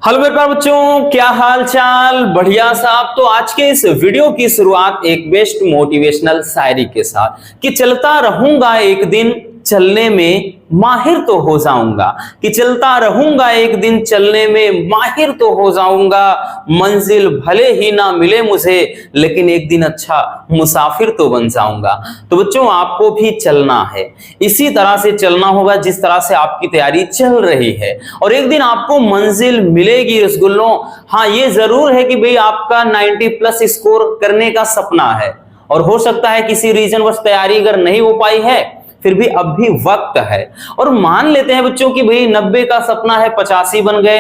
Hello मेरे प्यारे बच्चों, क्या हाल चाल? बढ़िया साहब। तो आज के इस वीडियो की शुरुआत एक बेस्ट मोटिवेशनल शायरी के साथ कि चलता रहूंगा एक दिन चलने में माहिर तो हो जाऊंगा, कि चलता रहूंगा एक दिन चलने में माहिर तो हो जाऊंगा। मंजिल भले ही ना मिले मुझे लेकिन एक दिन अच्छा मुसाफिर तो बन जाऊंगा। तो बच्चों, आपको भी चलना है, इसी तरह से चलना होगा जिस तरह से आपकी तैयारी चल रही है, और एक दिन आपको मंजिल मिलेगी रसगुल्लों। हाँ, ये जरूर है कि भाई आपका 90+ स्कोर करने का सपना है, और हो सकता है किसी रीजन वश तैयारी अगर नहीं हो पाई है, फिर भी अब भी वक्त है। और मान लेते हैं बच्चों कि भाई 90 का सपना है, 85 बन गए,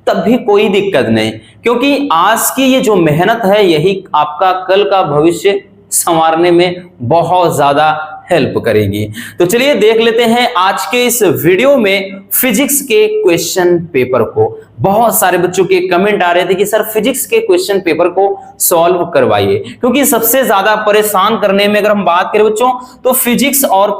तब भी कोई दिक्कत नहीं, क्योंकि आज की ये जो मेहनत है यही आपका कल का भविष्य संवारने में बहुत ज्यादा हेल्प करेगी। तो चलिए देख लेते हैं आज के इस वीडियो में फिजिक्स के क्वेश्चन पेपर को। बहुत सारे बच्चों के कमेंट आ रहे थे कि सर फिजिक्स के क्वेश्चन पेपर को सॉल्व करवाइए, क्योंकि सबसे ज्यादा परेशान करने में अगर हम बात करें बच्चों तो फिजिक्स और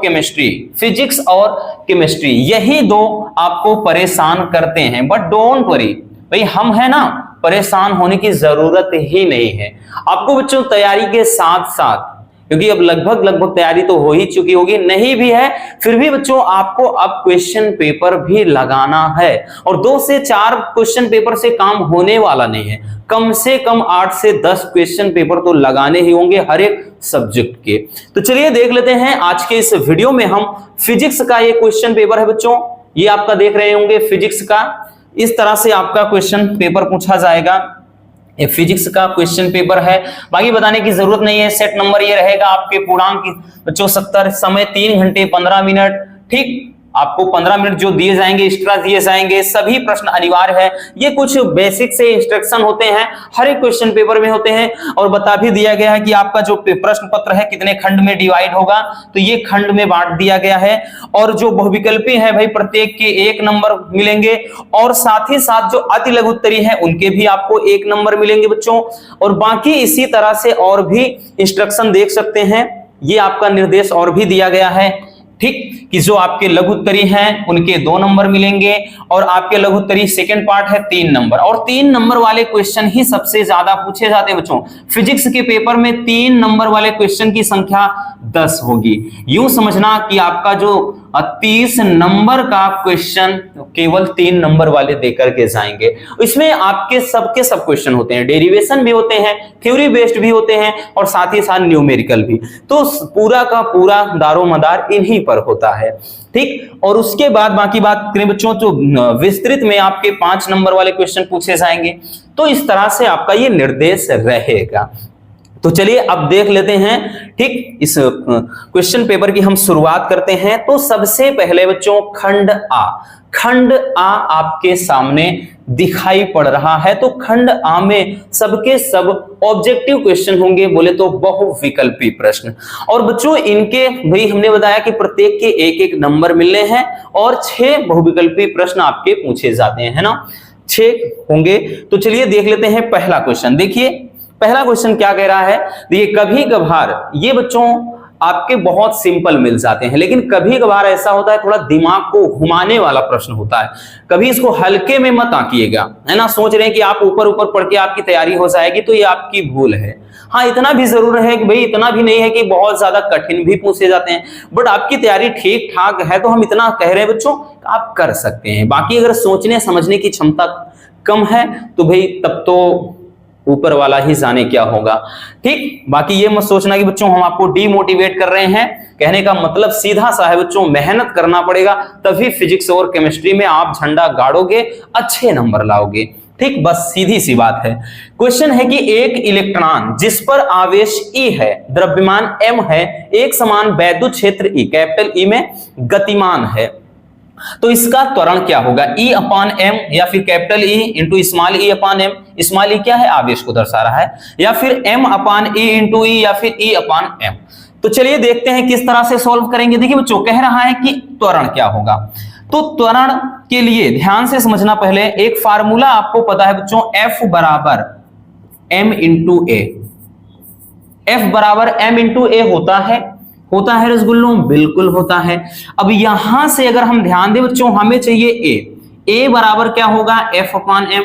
केमिस्ट्री यही दो आपको परेशान करते हैं। बट डोंट वरी भाई, हम है ना, परेशान होने की जरूरत ही नहीं है। आपको बच्चों तैयारी के साथ साथ, क्योंकि अब लगभग तैयारी तो हो ही चुकी होगी, नहीं भी है फिर भी बच्चों आपको अब क्वेश्चन पेपर भी लगाना है। और 2 से 4 क्वेश्चन पेपर से काम होने वाला नहीं है, कम से कम 8 से 10 क्वेश्चन पेपर तो लगाने ही होंगे हर एक सब्जेक्ट के। तो चलिए देख लेते हैं आज के इस वीडियो में हम फिजिक्स का ये क्वेश्चन पेपर है बच्चों, ये आपका देख रहे होंगे फिजिक्स का। इस तरह से आपका क्वेश्चन पेपर पूछा जाएगा, ये फिजिक्स का क्वेश्चन पेपर है। बाकी बताने की जरूरत नहीं है। सेट नंबर ये रहेगा आपके पूर्णांक बच्चों 70, समय 3 घंटे 15 मिनट। ठीक, आपको 15 मिनट जो दिए जाएंगे एक्स्ट्रा दिए जाएंगे। सभी प्रश्न अनिवार्य है। ये कुछ बेसिक से इंस्ट्रक्शन होते हैं, हर एक क्वेश्चन पेपर में होते हैं, और बता भी दिया गया है कि आपका जो प्रश्न पत्र है कितने खंड में डिवाइड होगा, तो ये खंड में बांट दिया गया है। और जो बहुविकल्पी है भाई, प्रत्येक के 1 नंबर मिलेंगे, और साथ ही साथ जो अति लघु उत्तरी है उनके भी आपको 1 नंबर मिलेंगे बच्चों। और बाकी इसी तरह से और भी इंस्ट्रक्शन देख सकते हैं, ये आपका निर्देश और भी दिया गया है। ठीक, कि जो आपके लघु उत्तरी हैं उनके 2 नंबर मिलेंगे, और आपके लघु उत्तरी सेकंड पार्ट है 3 नंबर। और 3 नंबर वाले क्वेश्चन ही सबसे ज्यादा पूछे जाते हैं बच्चों। फिजिक्स के पेपर में 3 नंबर वाले क्वेश्चन की संख्या 10 होगी। यूं समझना कि आपका जो 30 नंबर का क्वेश्चन केवल 3 नंबर वाले देकर के जाएंगे। इसमें आपके सबके सब क्वेश्चन होते हैं, डेरिवेशन भी होते हैं, थ्योरी बेस्ड भी होते हैं, और साथ ही साथ न्यूमेरिकल भी। तो पूरा का पूरा दारोमदार इन्हीं पर होता है। ठीक, और उसके बाद बाकी बात करें बच्चों तो विस्तृत में आपके 5 नंबर वाले क्वेश्चन पूछे जाएंगे। तो इस तरह से आपका ये निर्देश रहेगा। तो चलिए अब देख लेते हैं। ठीक, इस क्वेश्चन पेपर की हम शुरुआत करते हैं। तो सबसे पहले बच्चों खंड आ आपके सामने दिखाई पड़ रहा है। तो खंड आ में सबके सब ऑब्जेक्टिव क्वेश्चन होंगे, बोले तो बहुविकल्पी प्रश्न। और बच्चों इनके भाई हमने बताया कि प्रत्येक के 1-1 नंबर मिलने हैं, और 6 बहुविकल्पी प्रश्न आपके पूछे जाते हैं, है ना, 6 होंगे। तो चलिए देख लेते हैं पहला क्वेश्चन। देखिए पहला क्वेश्चन क्या कह रहा है। देखिए, कभी कभार ये बच्चों आपके बहुत सिंपल मिल जाते हैं, लेकिन कभी कभार ऐसा होता है थोड़ा दिमाग को घुमाने वाला प्रश्न होता है। कभी इसको हल्के में मत आंकिएगा, है ना। सोच रहे हैं कि आप ऊपर ऊपर पढ़ के आपकी तैयारी हो जाएगी, तो ये आपकी भूल है। हाँ, इतना भी जरूर है कि भाई इतना भी नहीं है कि बहुत ज्यादा कठिन भी पूछे जाते हैं, बट आपकी तैयारी ठीक ठाक है, तो हम इतना कह रहे हैं बच्चों आप कर सकते हैं। बाकी अगर सोचने समझने की क्षमता कम है तो भाई तब तो ऊपर वाला ही जाने क्या होगा। ठीक, बाकी ये मत सोचना कि बच्चों हम आपको डीमोटिवेट कर रहे हैं। कहने का मतलब सीधा सा है बच्चों, मेहनत करना पड़ेगा, तभी फिजिक्स और केमिस्ट्री में आप झंडा गाड़ोगे, अच्छे नंबर लाओगे। ठीक, बस सीधी सी बात है। क्वेश्चन है कि एक इलेक्ट्रॉन जिस पर आवेश E है, द्रव्यमान M है, एक समान वैद्युत क्षेत्र E, कैपिटल E में गतिमान है, तो इसका त्वरण क्या होगा। E/m या फिर capital E into small E/m। Small E क्या है, आवेश को दर्शा रहा है, या फिर M/E इंटू E, या फिर E/m। तो चलिए देखते हैं किस तरह से सॉल्व करेंगे। देखिए बच्चों कह रहा है कि त्वरण क्या होगा। तो त्वरण के लिए ध्यान से समझना, पहले एक फार्मूला आपको पता है बच्चों, F बराबर m इंटू ए। F बराबर m इंटू ए होता है रसगुल्लों, बिल्कुल होता है। अब यहां से अगर हम ध्यान दें बच्चों, हमें चाहिए ए बराबर क्या होगा एफ अपान एम,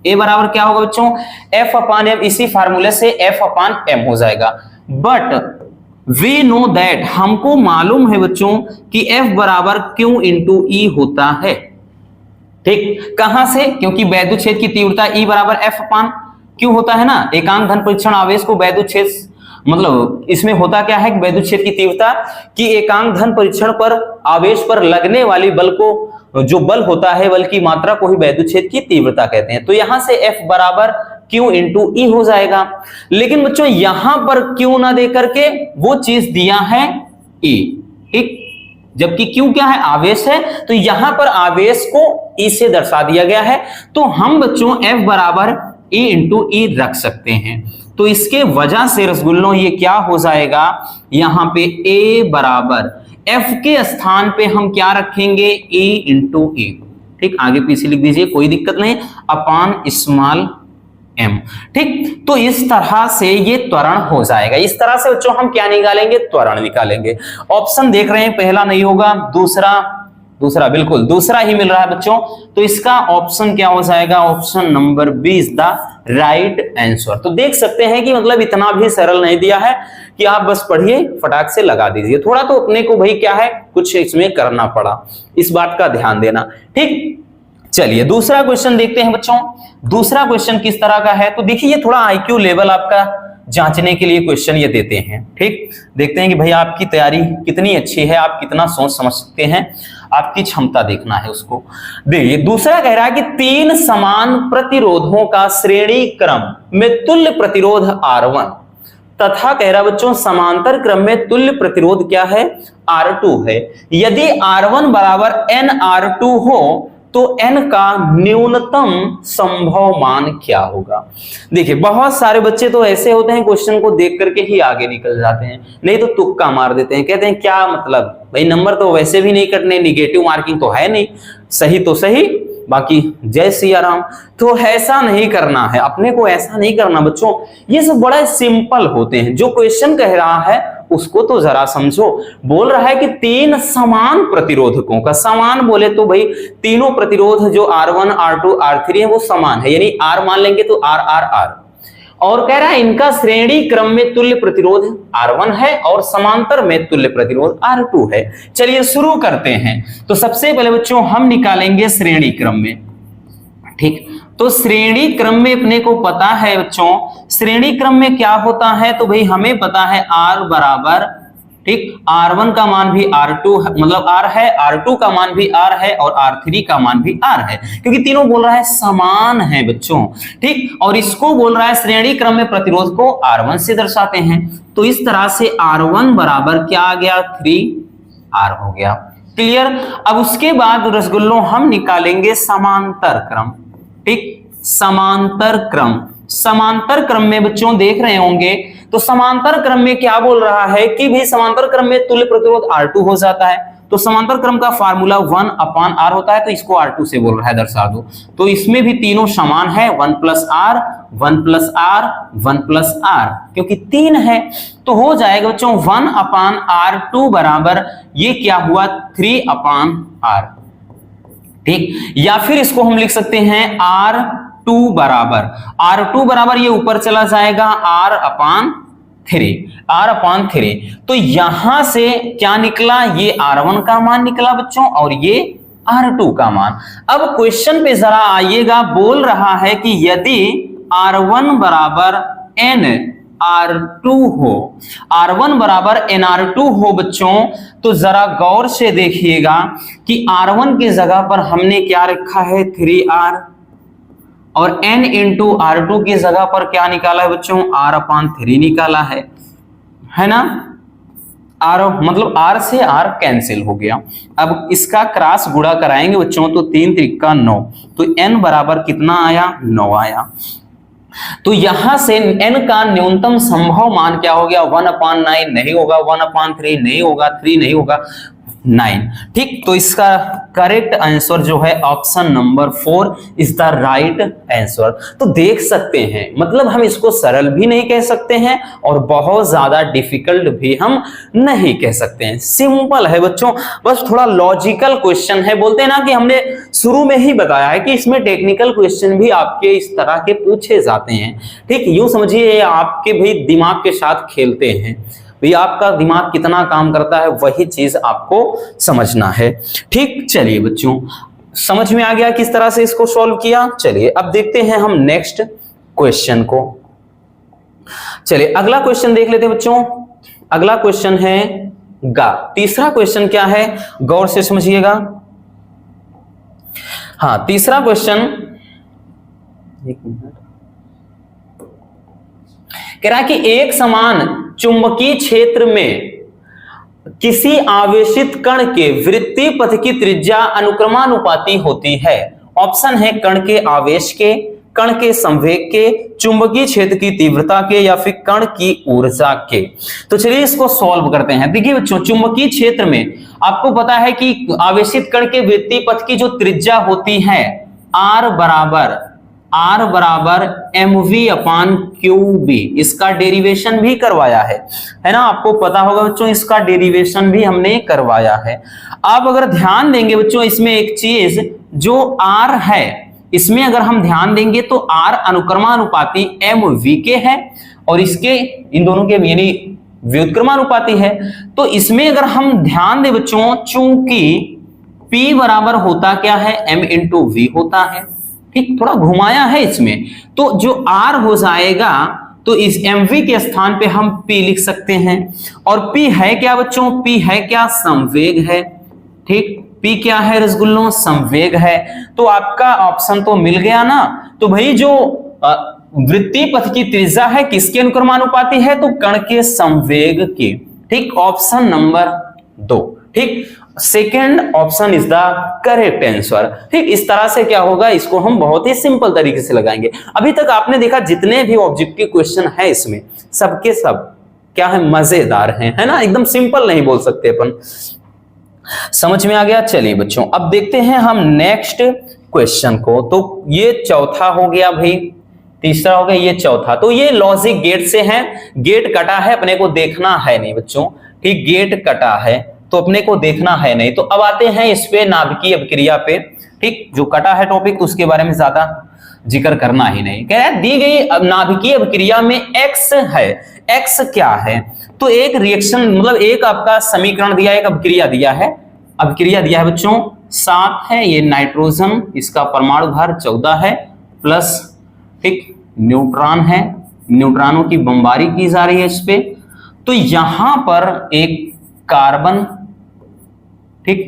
ए बराबर क्या होगा बच्चों एफ अपान एम, इसी फार्मूले से एफ अपान एम हो जाएगा। बट वी नो दैट, हमको मालूम है बच्चों कि एफ बराबर क्यू इंटू ई होता है। ठीक, कहां से, क्योंकि वैद्युत छेद की तीव्रता ई बराबर एफ अपान क्यू होता है ना। एकांक धन परीक्षण आवेश को वैद्युत छेद, मतलब इसमें होता क्या है कि वैद्युत छेद की तीव्रता कि एकांक धन परीक्षण पर आवेश पर लगने वाली बल को, जो बल होता है बल की मात्रा को ही वैद्युत छेद की तीव्रता कहते हैं। तो यहां से एफ बराबर क्यू इंटू ई हो जाएगा। लेकिन बच्चों यहां पर क्यू ना दे करके वो चीज दिया है ई, ठीक, जबकि क्यू क्या है आवेश है, तो यहां पर आवेश को ई से दर्शा दिया गया है। तो हम बच्चों एफ बराबर ई इंटू ई रख सकते हैं। तो इसके वजह से रसगुल्लों ये क्या हो जाएगा, यहां पे ए बराबर एफ के स्थान पे हम क्या रखेंगे ई इंटू ई। ठीक, आगे पीछे लिख दीजिए कोई दिक्कत नहीं, अपान स्मॉल एम। ठीक, तो इस तरह से ये त्वरण हो जाएगा। इस तरह से बच्चों हम क्या निकालेंगे, त्वरण निकालेंगे। ऑप्शन देख रहे हैं, पहला नहीं होगा, दूसरा बिल्कुल दूसरा ही मिल रहा है बच्चों। तो इसका ऑप्शन क्या हो जाएगा, option number B is the right answer. तो देख सकते हैं कि मतलब इतना भी सरल नहीं दिया है कि आप बस पढ़िए फटाक से लगा दीजिए, थोड़ा तो अपने को भाई क्या है कुछ इसमें करना पड़ा, इस बात का ध्यान देना। ठीक, चलिए दूसरा क्वेश्चन देखते हैं बच्चों। दूसरा क्वेश्चन किस तरह का है, तो देखिए ये थोड़ा आईक्यू लेवल आपका जांचने के लिए क्वेश्चन ये देते हैं। ठीक, देखते हैं कि भाई आपकी तैयारी कितनी अच्छी है, आप कितना सोच समझ सकते हैं, आपकी क्षमता देखना है उसको। देखिए दूसरा कह रहा है कि 3 समान प्रतिरोधों का श्रेणी क्रम में तुल्य प्रतिरोध R1 तथा कह रहा बच्चों समांतर क्रम में तुल्य प्रतिरोध क्या है R2 है। यदि R1 बराबर nR2 हो तो n का न्यूनतम संभव मान क्या होगा। देखिए बहुत सारे बच्चे तो ऐसे होते हैं क्वेश्चन को देख करके ही आगे निकल जाते हैं, नहीं तो तुक्का मार देते हैं, कहते हैं क्या मतलब भाई नंबर तो वैसे भी नहीं कटने, निगेटिव मार्किंग तो है नहीं, सही तो सही बाकी जय सिया राम। तो ऐसा नहीं करना है, अपने को ऐसा नहीं करना बच्चों, ये सब बड़ा सिंपल होते हैं। जो क्वेश्चन कह रहा है उसको तो जरा समझो। बोल रहा है कि 3 समान प्रतिरोधकों का, समान बोले तो भाई तीनों प्रतिरोध जो R1 R2 R3 है वो समान है, यानी R मान लेंगे तो R R R, और कह रहा है इनका श्रेणी क्रम में तुल्य प्रतिरोध R1 है और समांतर में तुल्य प्रतिरोध R2 है। चलिए शुरू करते हैं। तो सबसे पहले बच्चों हम निकालेंगे श्रेणी क्रम में। ठीक, तो श्रेणी क्रम में अपने को पता है बच्चों, श्रेणी क्रम में क्या होता है, तो भाई हमें पता है R बराबर, ठीक, R1 का मान भी R2 मतलब R है, R2 का मान भी R है और R3 का मान भी R है, क्योंकि तीनों बोल रहा है समान है बच्चों। ठीक, और इसको बोल रहा है श्रेणी क्रम में प्रतिरोध को R1 से दर्शाते हैं। तो इस तरह से R1 बराबर क्या आ गया 3R हो गया। क्लियर। अब उसके बाद रसगुल्लों हम निकालेंगे समांतर क्रम। ठीक, समांतर क्रम, समांतर क्रम में बच्चों देख रहे होंगे तो समांतर क्रम में क्या बोल रहा है कि भी समांतर क्रम में तुल्य प्रतिरोध R2 हो जाता है। तो समांतर क्रम का फार्मूला 1/R होता है, तो इसको R2 से बोल रहा है दर्शा दो। तो इसमें भी तीनों समान है, 1+R 1+R 1+R, क्योंकि 3 है तो हो जाएगा बच्चों 1/R2 बराबर ये क्या हुआ 3/R। ठीक, या फिर इसको हम लिख सकते हैं R2 बराबर ये ऊपर चला जाएगा R/3। तो यहां से क्या निकला, ये R1 का मान निकला बच्चों और ये R2 का मान। अब क्वेश्चन पे जरा आइएगा, बोल रहा है कि यदि R1 बराबर nR2 हो, R1 बराबर nR2 हो बच्चों, तो जरा गौर से देखिएगा कि R1 की जगह पर हमने क्या रखा है 3R, और n इंटू R2 की जगह पर क्या निकाला है बच्चों R/3 निकाला है ना। R मतलब R से R कैंसिल हो गया। अब इसका क्रॉस गुणा कराएंगे बच्चों तो 3 त्रिका 9, तो n बराबर कितना आया 9 आया। तो यहां से n का न्यूनतम संभव मान क्या हो गया 1/9 नहीं होगा, 1/3 नहीं होगा, 3 नहीं होगा, 9। ठीक, तो इसका करेक्ट आंसर जो है option number 4 is the right answer. तो देख सकते हैं, मतलब हम इसको सरल भी नहीं कह सकते हैं और बहुत ज्यादा डिफिकल्ट भी हम नहीं कह सकते हैं। सिंपल है बच्चों, बस थोड़ा लॉजिकल क्वेश्चन है। बोलते हैं ना कि हमने शुरू में ही बताया है कि इसमें टेक्निकल क्वेश्चन भी आपके इस तरह के पूछे जाते हैं। ठीक, यूं समझिए आपके भाई दिमाग के साथ खेलते हैं। भाई आपका दिमाग कितना काम करता है वही चीज आपको समझना है। ठीक, चलिए बच्चों, समझ में आ गया किस तरह से इसको सॉल्व किया। चलिए अब देखते हैं हम नेक्स्ट क्वेश्चन को। चलिए अगला क्वेश्चन देख लेते हैं बच्चों। अगला क्वेश्चन है गा। तीसरा क्वेश्चन क्या है, गौर से समझिएगा। हाँ, तीसरा क्वेश्चन कह रहा है कि एक समान चुंबकीय क्षेत्र में किसी आवेशित कण के वृत्तीय पथ की त्रिज्या अनुक्रमानुपाती होती है। ऑप्शन है कण के आवेश के, कण के संवेग के, चुंबकीय क्षेत्र की तीव्रता के या फिर कण की ऊर्जा के। तो चलिए इसको सॉल्व करते हैं। देखिए बच्चों, चुंबकीय क्षेत्र में आपको पता है कि आवेशित कण के वृत्तीय पथ की जो त्रिज्या होती है R बराबर mv/qb। इसका डेरिवेशन भी करवाया है ना, आपको पता होगा बच्चों, इसका डेरिवेशन भी हमने करवाया है। आप अगर ध्यान देंगे बच्चों, इसमें एक चीज जो R है, इसमें अगर हम ध्यान देंगे तो R अनुक्रमानुपाती mv के है और इसके इन दोनों के यानी व्युत्क्रमानुपाती है। तो इसमें अगर हम ध्यान दें बच्चों, चूंकि P बराबर होता क्या है, m इंटू v होता है। ठीक, थोड़ा घुमाया है इसमें, तो जो R हो जाएगा तो इस mv के स्थान पे हम P लिख सकते हैं। और P है क्या बच्चों, P है क्या, संवेग है। ठीक, P क्या है रसगुल्लों, संवेग है। तो आपका ऑप्शन तो मिल गया ना। तो भाई जो वृत्तीय पथ की त्रिज्या है किसके अनुक्रमानुपाती है, तो कण के संवेग की। ठीक, ऑप्शन नंबर 2। ठीक, second option is the correct answer. ठीक, इस तरह से क्या होगा, इसको हम बहुत ही सिंपल तरीके से लगाएंगे। अभी तक आपने देखा जितने भी ऑब्जेक्टिव क्वेश्चन है इसमें सबके सब क्या है, मजेदार हैं, है ना, एकदम सिंपल नहीं बोल सकते अपन। समझ में आ गया। चलिए बच्चों अब देखते हैं हम नेक्स्ट क्वेश्चन को। तो ये चौथा हो गया भाई, तीसरा हो गया, ये चौथा। तो ये लॉजिक गेट से है, गेट कटा है, अपने को देखना है नहीं बच्चों। ठीक, गेट कटा है तो अपने को देखना है नहीं। तो अब आते हैं इस पे नाभिकीय अभिक्रिया पे। ठीक, जो कटा है टॉपिक उसके बारे में ज्यादा जिक्र करना ही नहीं। कह रहा है दी गई नाभिकीय अभिक्रिया में x है, x क्या है, तो एक रिएक्शन मतलब एक आपका समीकरण दिया, एक अभिक्रिया दिया है, बच्चों 7 है, ये नाइट्रोजन, इसका परमाणु भार 14 है, प्लस ठीक न्यूट्रॉन है, न्यूट्रॉनों की बमबारी की जा रही है इस पे। तो यहां पर एक कार्बन, ठीक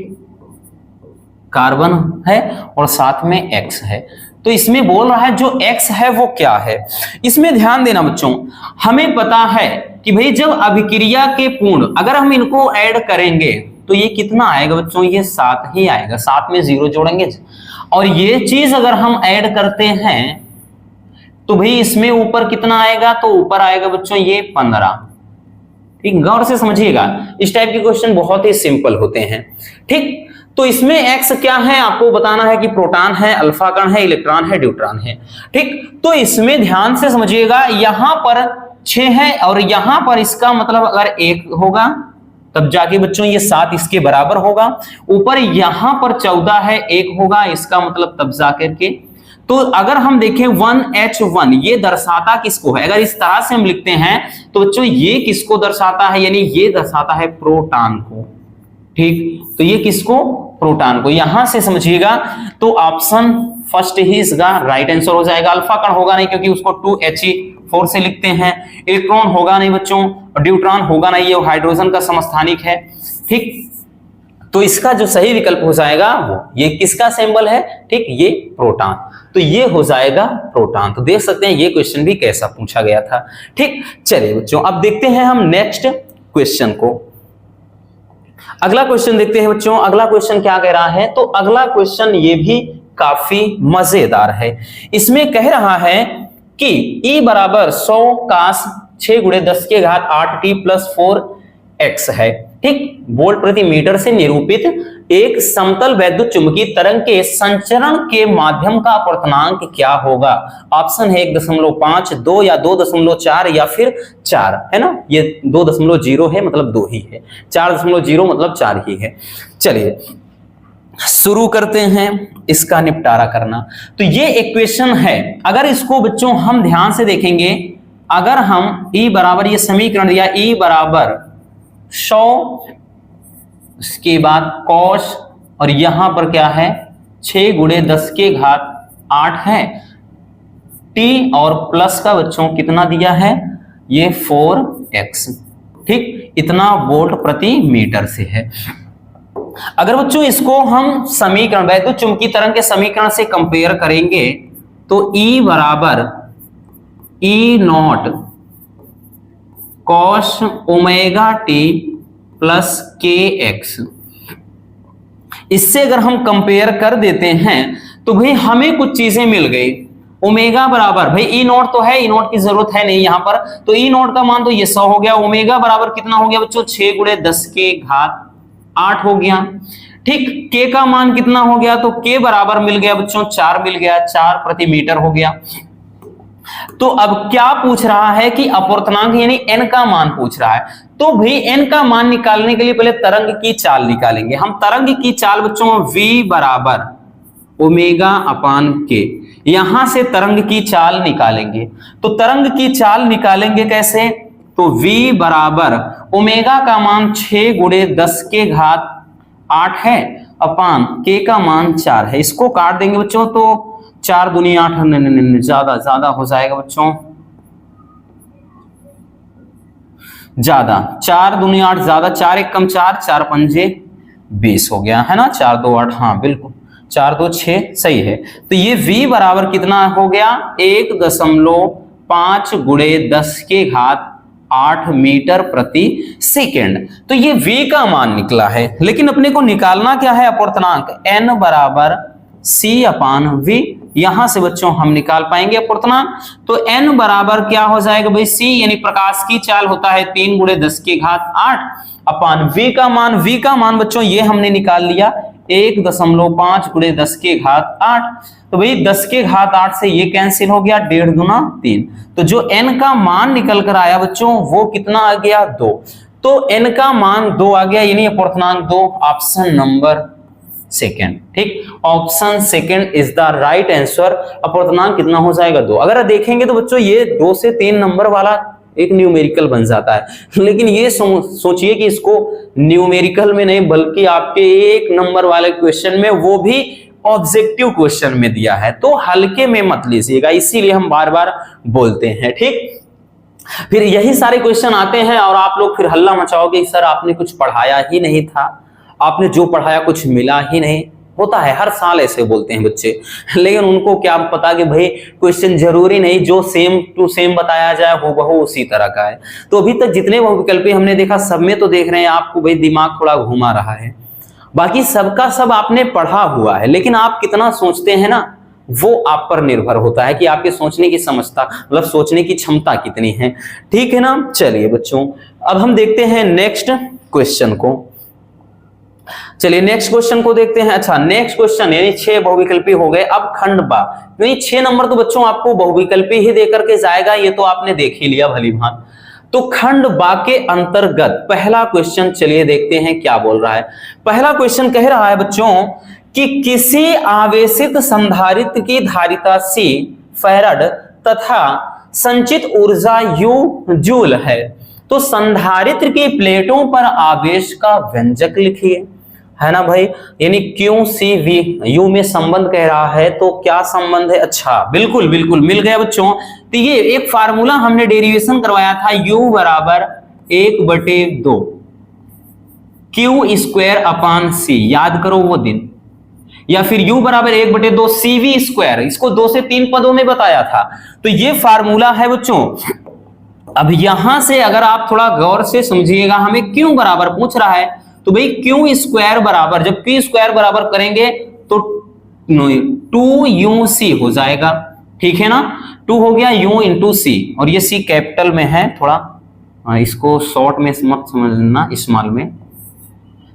कार्बन है और साथ में X है। तो इसमें बोल रहा है जो X है वो क्या है। इसमें ध्यान देना बच्चों, हमें पता है कि भाई जब अभिक्रिया के पूर्ण अगर हम इनको ऐड करेंगे तो ये कितना आएगा बच्चों, ये 7 ही आएगा, 7 में 0 जोड़ेंगे। और ये चीज अगर हम ऐड करते हैं तो भाई इसमें ऊपर कितना आएगा, तो ऊपर आएगा बच्चों ये 15। ठीक, गौर से समझिएगा, इस टाइप के क्वेश्चन बहुत ही सिंपल होते हैं। ठीक, तो इसमें X क्या है आपको बताना है कि प्रोटॉन है, अल्फा कण है, इलेक्ट्रॉन है, ड्यूट्रॉन है। ठीक, तो इसमें ध्यान से समझिएगा, यहां पर 6 है और यहां पर इसका मतलब अगर 1 होगा तब जाके बच्चों ये 7 इसके बराबर होगा। ऊपर यहां पर 14 है, 1 होगा, इसका मतलब तब जाकर के। तो अगर हम देखें 1H1 ये दर्शाता किसको है, अगर इस तरह से हम लिखते हैं तो बच्चों ये किसको दर्शाता है, यानी ये दर्शाता है प्रोटॉन को। ठीक, तो ये किसको, प्रोटॉन को। यहां से समझिएगा तो ऑप्शन फर्स्ट ही इसका राइट आंसर हो जाएगा। अल्फा कण होगा नहीं क्योंकि उसको 2He4 से लिखते हैं। इलेक्ट्रॉन होगा नहीं बच्चों, ड्यूट्रॉन होगा नहीं, ये हाइड्रोजन का समस्थानिक है। ठीक, तो इसका जो सही विकल्प हो जाएगा वो ये किसका सिंबल है, ठीक ये प्रोटॉन। तो ये हो जाएगा प्रोटॉन। तो देख सकते हैं ये क्वेश्चन भी कैसा पूछा गया था। ठीक, चलिए बच्चों अब देखते हैं हम नेक्स्ट क्वेश्चन को। अगला क्वेश्चन देखते हैं बच्चों, अगला क्वेश्चन क्या कह रहा है। तो अगला क्वेश्चन ये भी काफी मजेदार है। इसमें कह रहा है कि E बराबर 100 cos 6 × 10⁸ t + 4x है। ठीक, वोल्ट प्रति मीटर से निरूपित एक समतल वैद्युत चुंबकीय तरंग के संचरण के माध्यम का अपवर्तनांक क्या होगा? ऑप्शन है 1.5, 2 या 2.4 या फिर 4, है ना। ये 2.0 है मतलब 2 ही है, 4.0 मतलब 4 ही है। चलिए शुरू करते हैं इसका निपटारा करना। तो ये इक्वेशन है, अगर इसको बच्चों हम ध्यान से देखेंगे, अगर हम E बराबर ये समीकरण दिया, E बराबर 100, उसके बाद cos, और यहां पर क्या है 6 गुणे 10 के घात 8 है, T और प्लस का बच्चों कितना दिया है ये 4x, ठीक, इतना वोल्ट प्रति मीटर से है। अगर बच्चों इसको हम समीकरण वैद्युत चुंबकीय तरंग के समीकरण से कंपेयर करेंगे तो E बराबर E0 cos omega t plus kx, इससे अगर हम कंपेयर कर देते हैं तो भाई हमें कुछ चीजें मिल गई। ओमेगा बराबर, भाई E0 तो है, E0 की जरूरत है नहीं यहां पर, तो E0 का मान तो ये 100 हो गया। ओमेगा बराबर कितना हो गया बच्चों 6 गुणे 10 के घात 8 हो गया, ठीक। के का मान कितना हो गया, तो के बराबर मिल गया बच्चों 4 मिल गया, 4 प्रति मीटर हो गया। तो अब क्या पूछ रहा है कि अपवर्तनांक यानी n का मान पूछ रहा है। तो भाई n का मान निकालने के लिए पहले तरंग की चाल निकालेंगे हम। तरंग की चाल बच्चों v बराबर ओमेगा अपान के, यहां से तरंग की चाल निकालेंगे। तो तरंग की चाल निकालेंगे कैसे, तो v बराबर ओमेगा का मान 6 गुणे 10 के घात 8 है, अपान के का मान 4 है। इसको काट देंगे बच्चों तो 4 दूनी 8, ज्यादा हो जाएगा बच्चों, ज्यादा 4 दूनी 8 ज्यादा, 4 1 कम 4, 4 पंजे 20 हो गया, है ना। 4 2 8, हाँ बिल्कुल 4 2 6 सही है। तो ये v बराबर कितना हो गया 1.5 गुणे 10 के घात 8 मीटर प्रति सेकेंड। तो ये v का मान निकला है, लेकिन अपने को निकालना क्या है अपवर्तनांक, n बराबर c अपान v। यहां से बच्चों हम निकाल पाएंगे अपवर्तनांक। तो n बराबर क्या हो जाएगा भाई c, यानी प्रकाश की चाल होता है 3 गुणे 10 के घात 8 अपान v का मान बच्चों ये हमने निकाल लिया 1.5 गुणे 10 के घात 8। तो भाई 10 के घात 8 से ये कैंसिल हो गया, 1.5 दूना 3। तो जो n का मान निकल कर आया बच्चों वो कितना आ गया 2। तो n का मान 2 आ गया, यानी अपवर्तनांक 2, ऑप्शन नंबर सेकेंड, ठीक। Option second is the right answer. अपवर्तनांक कितना हो जाएगा 2। अगर देखेंगे तो बच्चों ये 2 से 3 नंबर वाला एक न्यूमेरिकल बन जाता है, लेकिन ये सोचिए कि इसको न्यूमेरिकल में नहीं बल्कि आपके 1 नंबर वाले क्वेश्चन में, वो भी ऑब्जेक्टिव क्वेश्चन में दिया है, तो हल्के में मत लीजिएगा, इसीलिए हम बार बार बोलते हैं, ठीक। फिर यही सारे क्वेश्चन आते हैं और आप लोग फिर हल्ला मचाओगे सर आपने कुछ पढ़ाया ही नहीं था, आपने जो पढ़ाया कुछ मिला ही नहीं। होता है, हर साल ऐसे बोलते हैं बच्चे, लेकिन उनको क्या पता कि भाई क्वेश्चन जरूरी नहीं जो सेम टू सेम बताया जाए हूबहू उसी तरह का है। तो अभी तक जितने बहुविकल्पी हमने देखा सब में तो देख रहे हैं आपको भाई दिमाग थोड़ा घुमा रहा है, बाकी सबका सब आपने पढ़ा हुआ है, लेकिन आप कितना सोचते हैं ना वो आप पर निर्भर होता है कि आपके सोचने की समझता मतलब सोचने की क्षमता कितनी है, ठीक है ना। चलिए बच्चों अब हम देखते हैं नेक्स्ट क्वेश्चन को। चलिए नेक्स्ट क्वेश्चन को देखते हैं। अच्छा नेक्स्ट क्वेश्चन यानी 6 बहुविकल्पी हो गए, अब खंड बा, यानी 6 नंबर तो बच्चों आपको बहुविकल्पी ही देकर के जाएगा, ये तो आपने देख ही लिया भली भांति। तो खंड बा के अंतर्गत पहला क्वेश्चन चलिए देखते हैं क्या बोल रहा है। पहला क्वेश्चन कह रहा है बच्चों कि किसी आवेशित संधारित्र की धारिता C फैराड तथा संचित ऊर्जा U जूल है, तो संधारित्र की प्लेटों पर आवेश का व्यंजक लिखिए, है ना भाई। यानी QCV U में संबंध कह रहा है, तो क्या संबंध है, अच्छा बिल्कुल बिल्कुल मिल गया बच्चों। तो ये एक फार्मूला हमने डेरिवेशन करवाया था, U बराबर 1/2 Q स्क्वायर अपान C, याद करो वो दिन, या फिर U बराबर 1/2 CV स्क्वायर, इसको 2 से 3 पदों में बताया था। तो ये फार्मूला है बच्चों। अब यहां से अगर आप थोड़ा गौर से समझिएगा, हमें Q बराबर पूछ रहा है, तो भाई Q स्क्वायर बराबर, जब Q स्क्वायर बराबर करेंगे तो 2UC हो जाएगा, ठीक है ना। 2 हो गया U इंटू C, और ये C कैपिटल में है, थोड़ा इसको शॉर्ट में मत समझना, स्मॉल में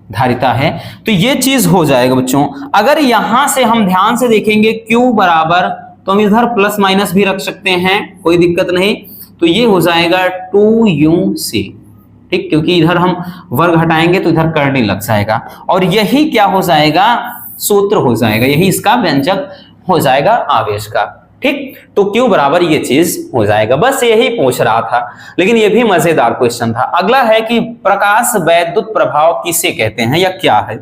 धारिता है। तो ये चीज हो जाएगा बच्चों। अगर यहां से हम ध्यान से देखेंगे Q बराबर, तो हम इधर प्लस माइनस भी रख सकते हैं, कोई दिक्कत नहीं। तो ये हो जाएगा 2UC, ठीक, क्योंकि इधर हम वर्ग हटाएंगे तो इधर करनी लग जाएगा, और यही क्या हो जाएगा, सूत्र हो जाएगा, यही इसका व्यंजक हो जाएगा आवेश का, ठीक। तो Q बराबर ये चीज हो जाएगा। बस यही पूछ रहा था, लेकिन ये भी मजेदार क्वेश्चन था। अगला है कि प्रकाश वैद्युत प्रभाव किसे कहते हैं या क्या है।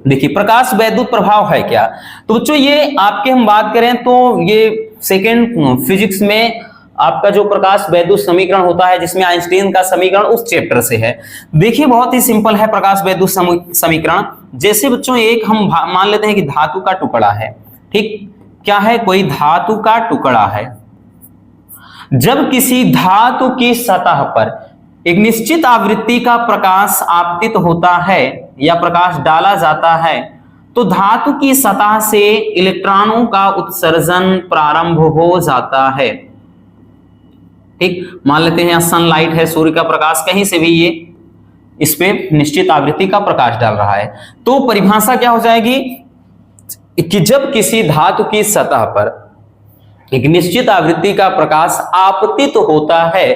देखिए, प्रकाश वैद्युत प्रभाव है क्या, तो बच्चों ये आपके हम बात करें तो ये सेकेंड फिजिक्स में आपका जो प्रकाश वैद्युत समीकरण होता है, जिसमें आइंस्टीन का समीकरण, उस चैप्टर से है। देखिए, बहुत ही सिंपल है प्रकाश वैद्युत समीकरण। जैसे बच्चों एक हम मान लेते हैं कि धातु का टुकड़ा है, ठीक, क्या है, कोई धातु का टुकड़ा है। जब किसी धातु की सतह पर एक निश्चित आवृत्ति का प्रकाश आपतित होता है या प्रकाश डाला जाता है, तो धातु की सतह से इलेक्ट्रॉनों का उत्सर्जन प्रारंभ हो जाता है, ठीक। मान लेते हैं सनलाइट है, सूर्य का प्रकाश, कहीं से भी ये इस पे निश्चित आवृत्ति का प्रकाश डाल रहा है, तो परिभाषा क्या हो जाएगी कि जब किसी धातु की सतह पर एक निश्चित आवृत्ति का प्रकाश आपतित होता है,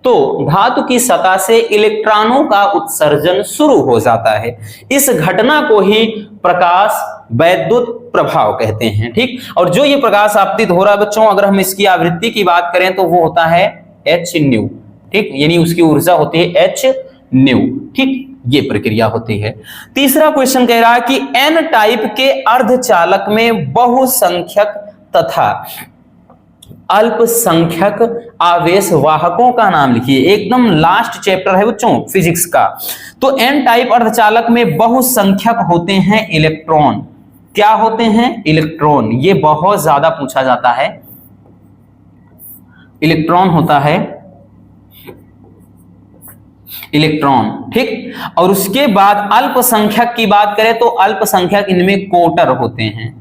तो धातु की सतह से इलेक्ट्रॉनों का उत्सर्जन शुरू हो जाता है। इस घटना को ही प्रकाश वैद्युत प्रभाव कहते हैं, ठीक। और जो ये प्रकाश आपतित हो रहा है बच्चों, अगर हम इसकी आवृत्ति की बात करें तो वो होता है hν, ठीक, यानी उसकी ऊर्जा होती है hν, ठीक, ये प्रक्रिया होती है। तीसरा क्वेश्चन कह रहा है कि n टाइप के अर्धचालक में बहुसंख्यक तथा अल्पसंख्यक आवेश वाहकों का नाम लिखिए। एकदम लास्ट चैप्टर है बच्चों फिजिक्स का। तो n टाइप अर्धचालक में बहुसंख्यक होते हैं इलेक्ट्रॉन। क्या होते हैं, इलेक्ट्रॉन। ये बहुत ज्यादा पूछा जाता है, इलेक्ट्रॉन होता है इलेक्ट्रॉन, ठीक। और उसके बाद अल्पसंख्यक की बात करें तो अल्पसंख्यक इनमें कोटर होते हैं,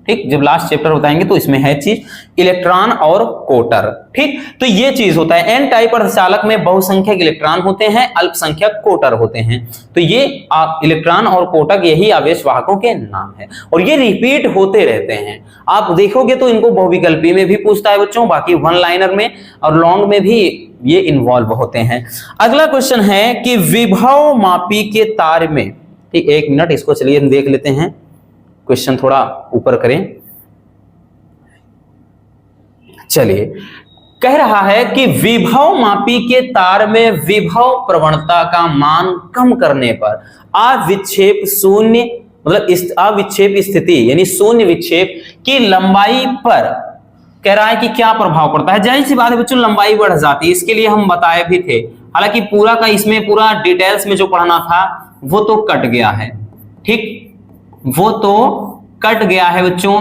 ठीक। जब लास्ट चैप्टर बताएंगे तो इसमें है चीज इलेक्ट्रॉन और कोटर, ठीक। तो ये चीज होता है, एन टाइप अर्धचालक में बहुसंख्यक इलेक्ट्रॉन होते हैं, अल्पसंख्यक कोटर होते हैं। तो ये इलेक्ट्रॉन और कोटक यही आवेश वाहकों के नाम है, और ये रिपीट होते रहते हैं। आप देखोगे तो इनको बहुविकल्पी में भी पूछता है बच्चों, बाकी वन लाइनर में और लॉन्ग में भी ये इन्वॉल्व होते हैं। अगला क्वेश्चन है कि विभव मापी के तार में, ठीक, एक मिनट इसको चलिए हम देख लेते हैं, क्वेश्चन थोड़ा ऊपर करें। चलिए, कह रहा है कि विभव मापी के तार में विभव प्रवणता का मान कम करने पर अविक्षेप शून्य, मतलब अविक्षेप स्थिति यानी शून्य विक्षेप की लंबाई पर कह रहा है कि क्या प्रभाव पड़ता है। जाहिर सी बात है बच्चों, लंबाई बढ़ जाती है, इसके लिए हम बताए भी थे। हालांकि पूरा का इसमें पूरा डिटेल्स में जो पढ़ना था वो तो कट गया है, ठीक, वो तो कट गया है बच्चों।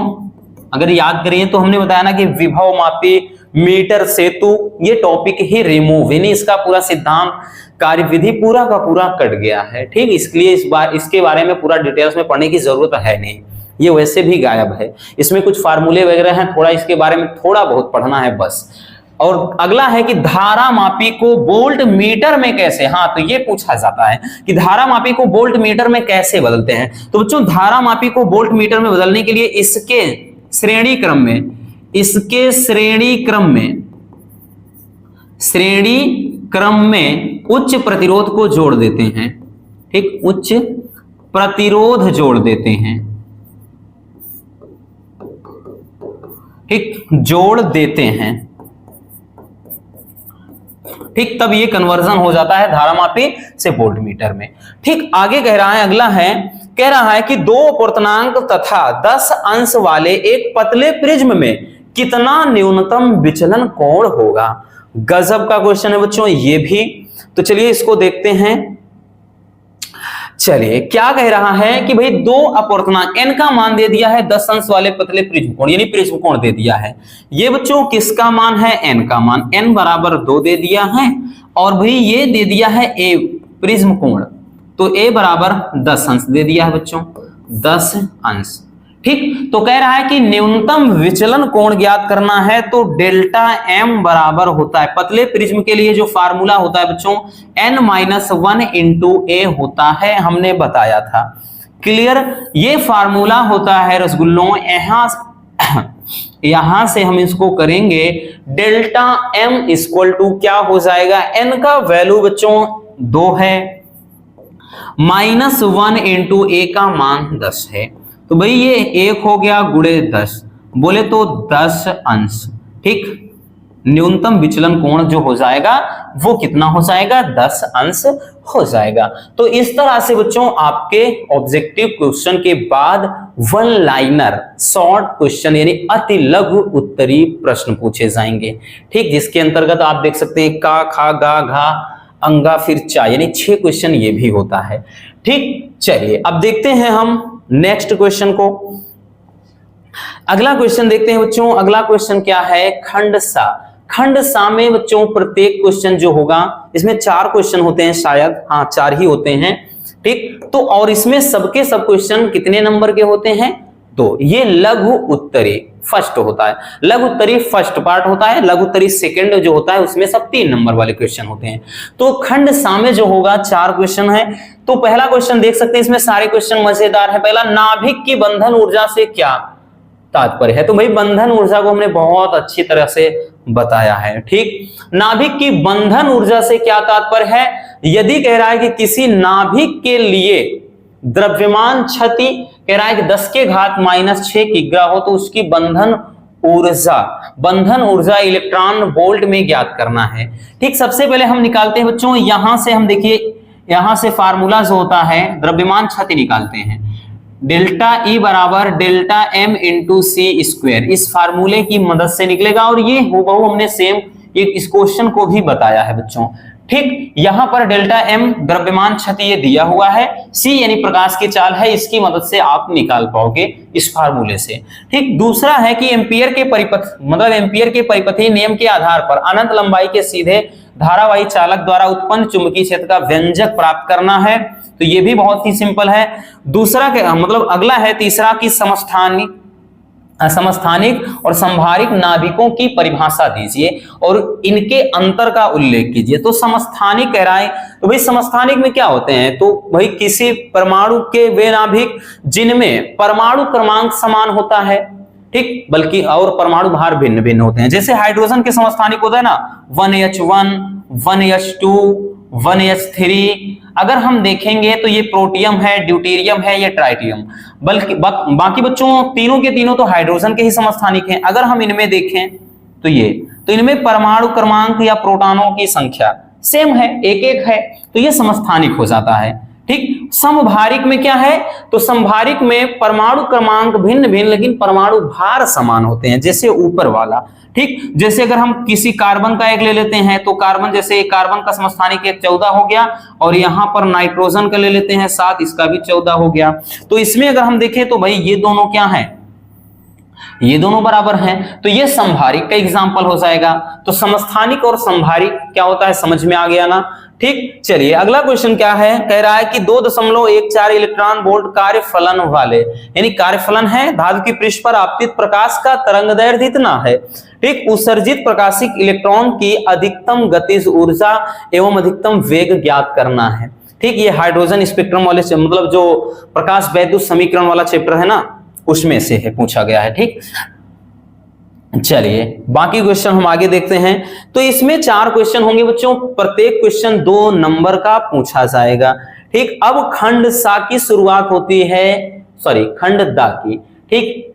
अगर याद करिए तो हमने बताया ना कि विभव मापी, मीटर सेतु, ये टॉपिक ही रिमूव, यानी इसका पूरा सिद्धांत, कार्यविधि पूरा का पूरा कट गया है, ठीक। इसलिए इस बार इसके बारे में पूरा डिटेल्स में पढ़ने की जरूरत है नहीं, ये वैसे भी गायब है। इसमें कुछ फार्मूले वगैरह हैं, थोड़ा इसके बारे में थोड़ा बहुत पढ़ना है बस। और अगला है कि धारा मापी को वोल्ट मीटर में कैसे, हाँ, तो ये पूछा जाता है कि धारा मापी को वोल्ट मीटर में कैसे बदलते हैं। तो बच्चों, धारा मापी को वोल्ट मीटर में बदलने के लिए इसके श्रेणी क्रम में उच्च प्रतिरोध को जोड़ देते हैं, ठीक, उच्च प्रतिरोध जोड़ देते हैं, ठीक, जोड़ देते हैं, ठीक। तब ये कन्वर्जन हो जाता है धारा मापी से वोल्ट मीटर में, ठीक। आगे कह रहा है, अगला है, कह रहा है कि 2 अपूर्णांक तथा 10 अंश वाले एक पतले प्रिज्म में कितना न्यूनतम विचलन कोण होगा। गजब का क्वेश्चन है बच्चों ये भी। तो चलिए इसको देखते हैं। चलिए, क्या कह रहा है कि भाई 2 अपूर्णांक, n का मान दे दिया है 10 अंश वाले पतले प्रिज्म कोण, यानी प्रिज्म कोण दे दिया है। ये बच्चों किसका मान है, n का मान, n बराबर 2 दे दिया है, और भाई ये दे दिया है a प्रिज्म कोण, तो a बराबर 10 अंश दे दिया है बच्चों, 10 अंश, ठीक, तो कह रहा है कि न्यूनतम विचलन कोण ज्ञात करना है, तो डेल्टा एम बराबर होता है, पतले प्रिज्म के लिए जो फार्मूला होता है बच्चों n-1 इंटू ए होता है, हमने बताया था। क्लियर, ये फार्मूला होता है रसगुल्लों। यहां से हम इसको करेंगे, डेल्टा एम इक्वल टू क्या हो जाएगा, n का वैल्यू बच्चों 2 है, -1 इंटू ए का मान 10 है, तो भाई ये 1 हो गया गुणे 10, बोले तो 10 अंश। ठीक, न्यूनतम विचलन कोण जो हो जाएगा वो कितना हो जाएगा, 10 अंश हो जाएगा। तो इस तरह से बच्चों आपके ऑब्जेक्टिव क्वेश्चन के बाद वन लाइनर शॉर्ट क्वेश्चन यानी अति लघु उत्तरीय प्रश्न पूछे जाएंगे। ठीक, जिसके अंतर्गत आप देख सकते हैं का, खा, गा, घा, अंगा, फिर चा, यानी 6 क्वेश्चन ये भी होता है। ठीक, चलिए अब देखते हैं हम नेक्स्ट क्वेश्चन को। अगला क्वेश्चन देखते हैं बच्चों। अगला क्वेश्चन क्या है, खंड सा। खंड सा में बच्चों प्रत्येक क्वेश्चन जो होगा, इसमें 4 क्वेश्चन होते हैं शायद, हाँ 4 ही होते हैं। ठीक, तो और इसमें सबके सब क्वेश्चन कितने नंबर के होते हैं, 2। ये लघु उत्तरी फर्स्ट होता है, लघु उत्तरी फर्स्ट पार्ट होता है, लघु उत्तरी सेकंड जो होता है उसमें सब 3 नंबर वाले क्वेश्चन होते हैं। तो खंड सा में जो होगा 4 क्वेश्चन है। तो पहला क्वेश्चन देख सकते हैं, इसमें सारे क्वेश्चन मजेदार है। पहला, नाभिक की बंधन ऊर्जा से क्या तात्पर्य है, तो भाई बंधन ऊर्जा को हमने बहुत अच्छी तरह से बताया है। ठीक, नाभिक की बंधन ऊर्जा से क्या तात्पर्य है, यदि कह रहा है कि किसी नाभिक के लिए द्रव्यमान क्षति कह रहा है कि 10 के घात -6 किग्रा हो, तो उसकी बंधन ऊर्जा इलेक्ट्रॉन वोल्ट में ज्ञात करना है। ठीक, सबसे पहले हम निकालते हैं बच्चों, यहां से हम देखिए, यहां से फार्मूला जो होता है द्रव्यमान क्षति निकालते हैं, डेल्टा ई बराबर डेल्टा एम इंटू सी स्क्वायर, इस फार्मूले की मदद से निकलेगा। और ये हूबहू हमने सेम इस क्वेश्चन को भी बताया है बच्चों। ठीक, यहां पर डेल्टा एम द्रव्यमान क्षति ये दिया हुआ है, सी यानी प्रकाश की चाल है, इसकी मदद से आप निकाल पाओगे इस फार्मूले से। ठीक, दूसरा है कि एम्पियर के परिपथ मतलब एम्पियर के परिपथीय नियम के आधार पर अनंत लंबाई के सीधे धारावाही चालक द्वारा उत्पन्न चुंबकीय क्षेत्र का व्यंजक प्राप्त करना है, तो ये भी बहुत ही सिंपल है। दूसरा मतलब अगला है तीसरा की समस्थानिक और संभारिक नाभिकों की परिभाषा दीजिए और इनके अंतर का उल्लेख कीजिए। तो समस्थानिक कह रहा है, तो भाई समस्थानिक में क्या होते हैं, तो भाई किसी परमाणु के वे नाभिक जिनमें परमाणु क्रमांक समान होता है, ठीक, बल्कि और परमाणु भार भिन्न भिन्न होते हैं। जैसे हाइड्रोजन के समस्थानिक होता है ना, 1H1, 1H2, 1H3। अगर हम देखेंगे तो ये प्रोटियम है, ड्यूटेरियम है, ये ट्राइटियम, बल्कि बाकी बच्चों तीनों के तीनों तो हाइड्रोजन के ही समस्थानिक हैं। अगर हम इनमें देखें तो इनमें परमाणु क्रमांक या प्रोटॉनों की संख्या सेम है, एक एक है, तो ये समस्थानिक हो जाता है। ठीक, समभारिक में क्या है, तो समभारिक में परमाणु क्रमांक भिन्न भिन्न लेकिन परमाणु भार समान होते हैं, जैसे ऊपर वाला। ठीक, जैसे अगर हम किसी कार्बन का एक ले लेते हैं, तो कार्बन जैसे कार्बन का समस्थानिक एक 14 हो गया, और यहां पर नाइट्रोजन का ले लेते हैं 7, इसका भी 14 हो गया। तो इसमें अगर हम देखें तो भाई ये दोनों क्या है, ये दोनों बराबर हैं, तो ये संभारिक का एग्जाम्पल हो जाएगा। तो समस्थानिक और संभारिक क्या होता है, समझ में आ गया ना। ठीक, चलिए अगला क्वेश्चन क्या है, कह रहा है कि 2.14 इलेक्ट्रॉन वोल्ट कार्यफलन वाले, यानी कार्यफलन है धातु की पृष्ठ पर आपतित प्रकाश का तरंगदैर्ध्य इतना है। ठीक, उत्सर्जित प्रकाशिक इलेक्ट्रॉन की अधिकतम गतिज ऊर्जा एवं अधिकतम वेग ज्ञात करना है। ठीक, ये हाइड्रोजन स्पेक्ट्रम वाले मतलब जो प्रकाश वैद्युत समीकरण वाला चैप्टर है ना, उसमें से है, पूछा गया है। ठीक, चलिए बाकी क्वेश्चन हम आगे देखते हैं। तो इसमें 4 क्वेश्चन होंगे बच्चों, प्रत्येक क्वेश्चन 2 नंबर का पूछा जाएगा। ठीक, अब खंड सा की शुरुआत होती है, खंड दा की। ठीक,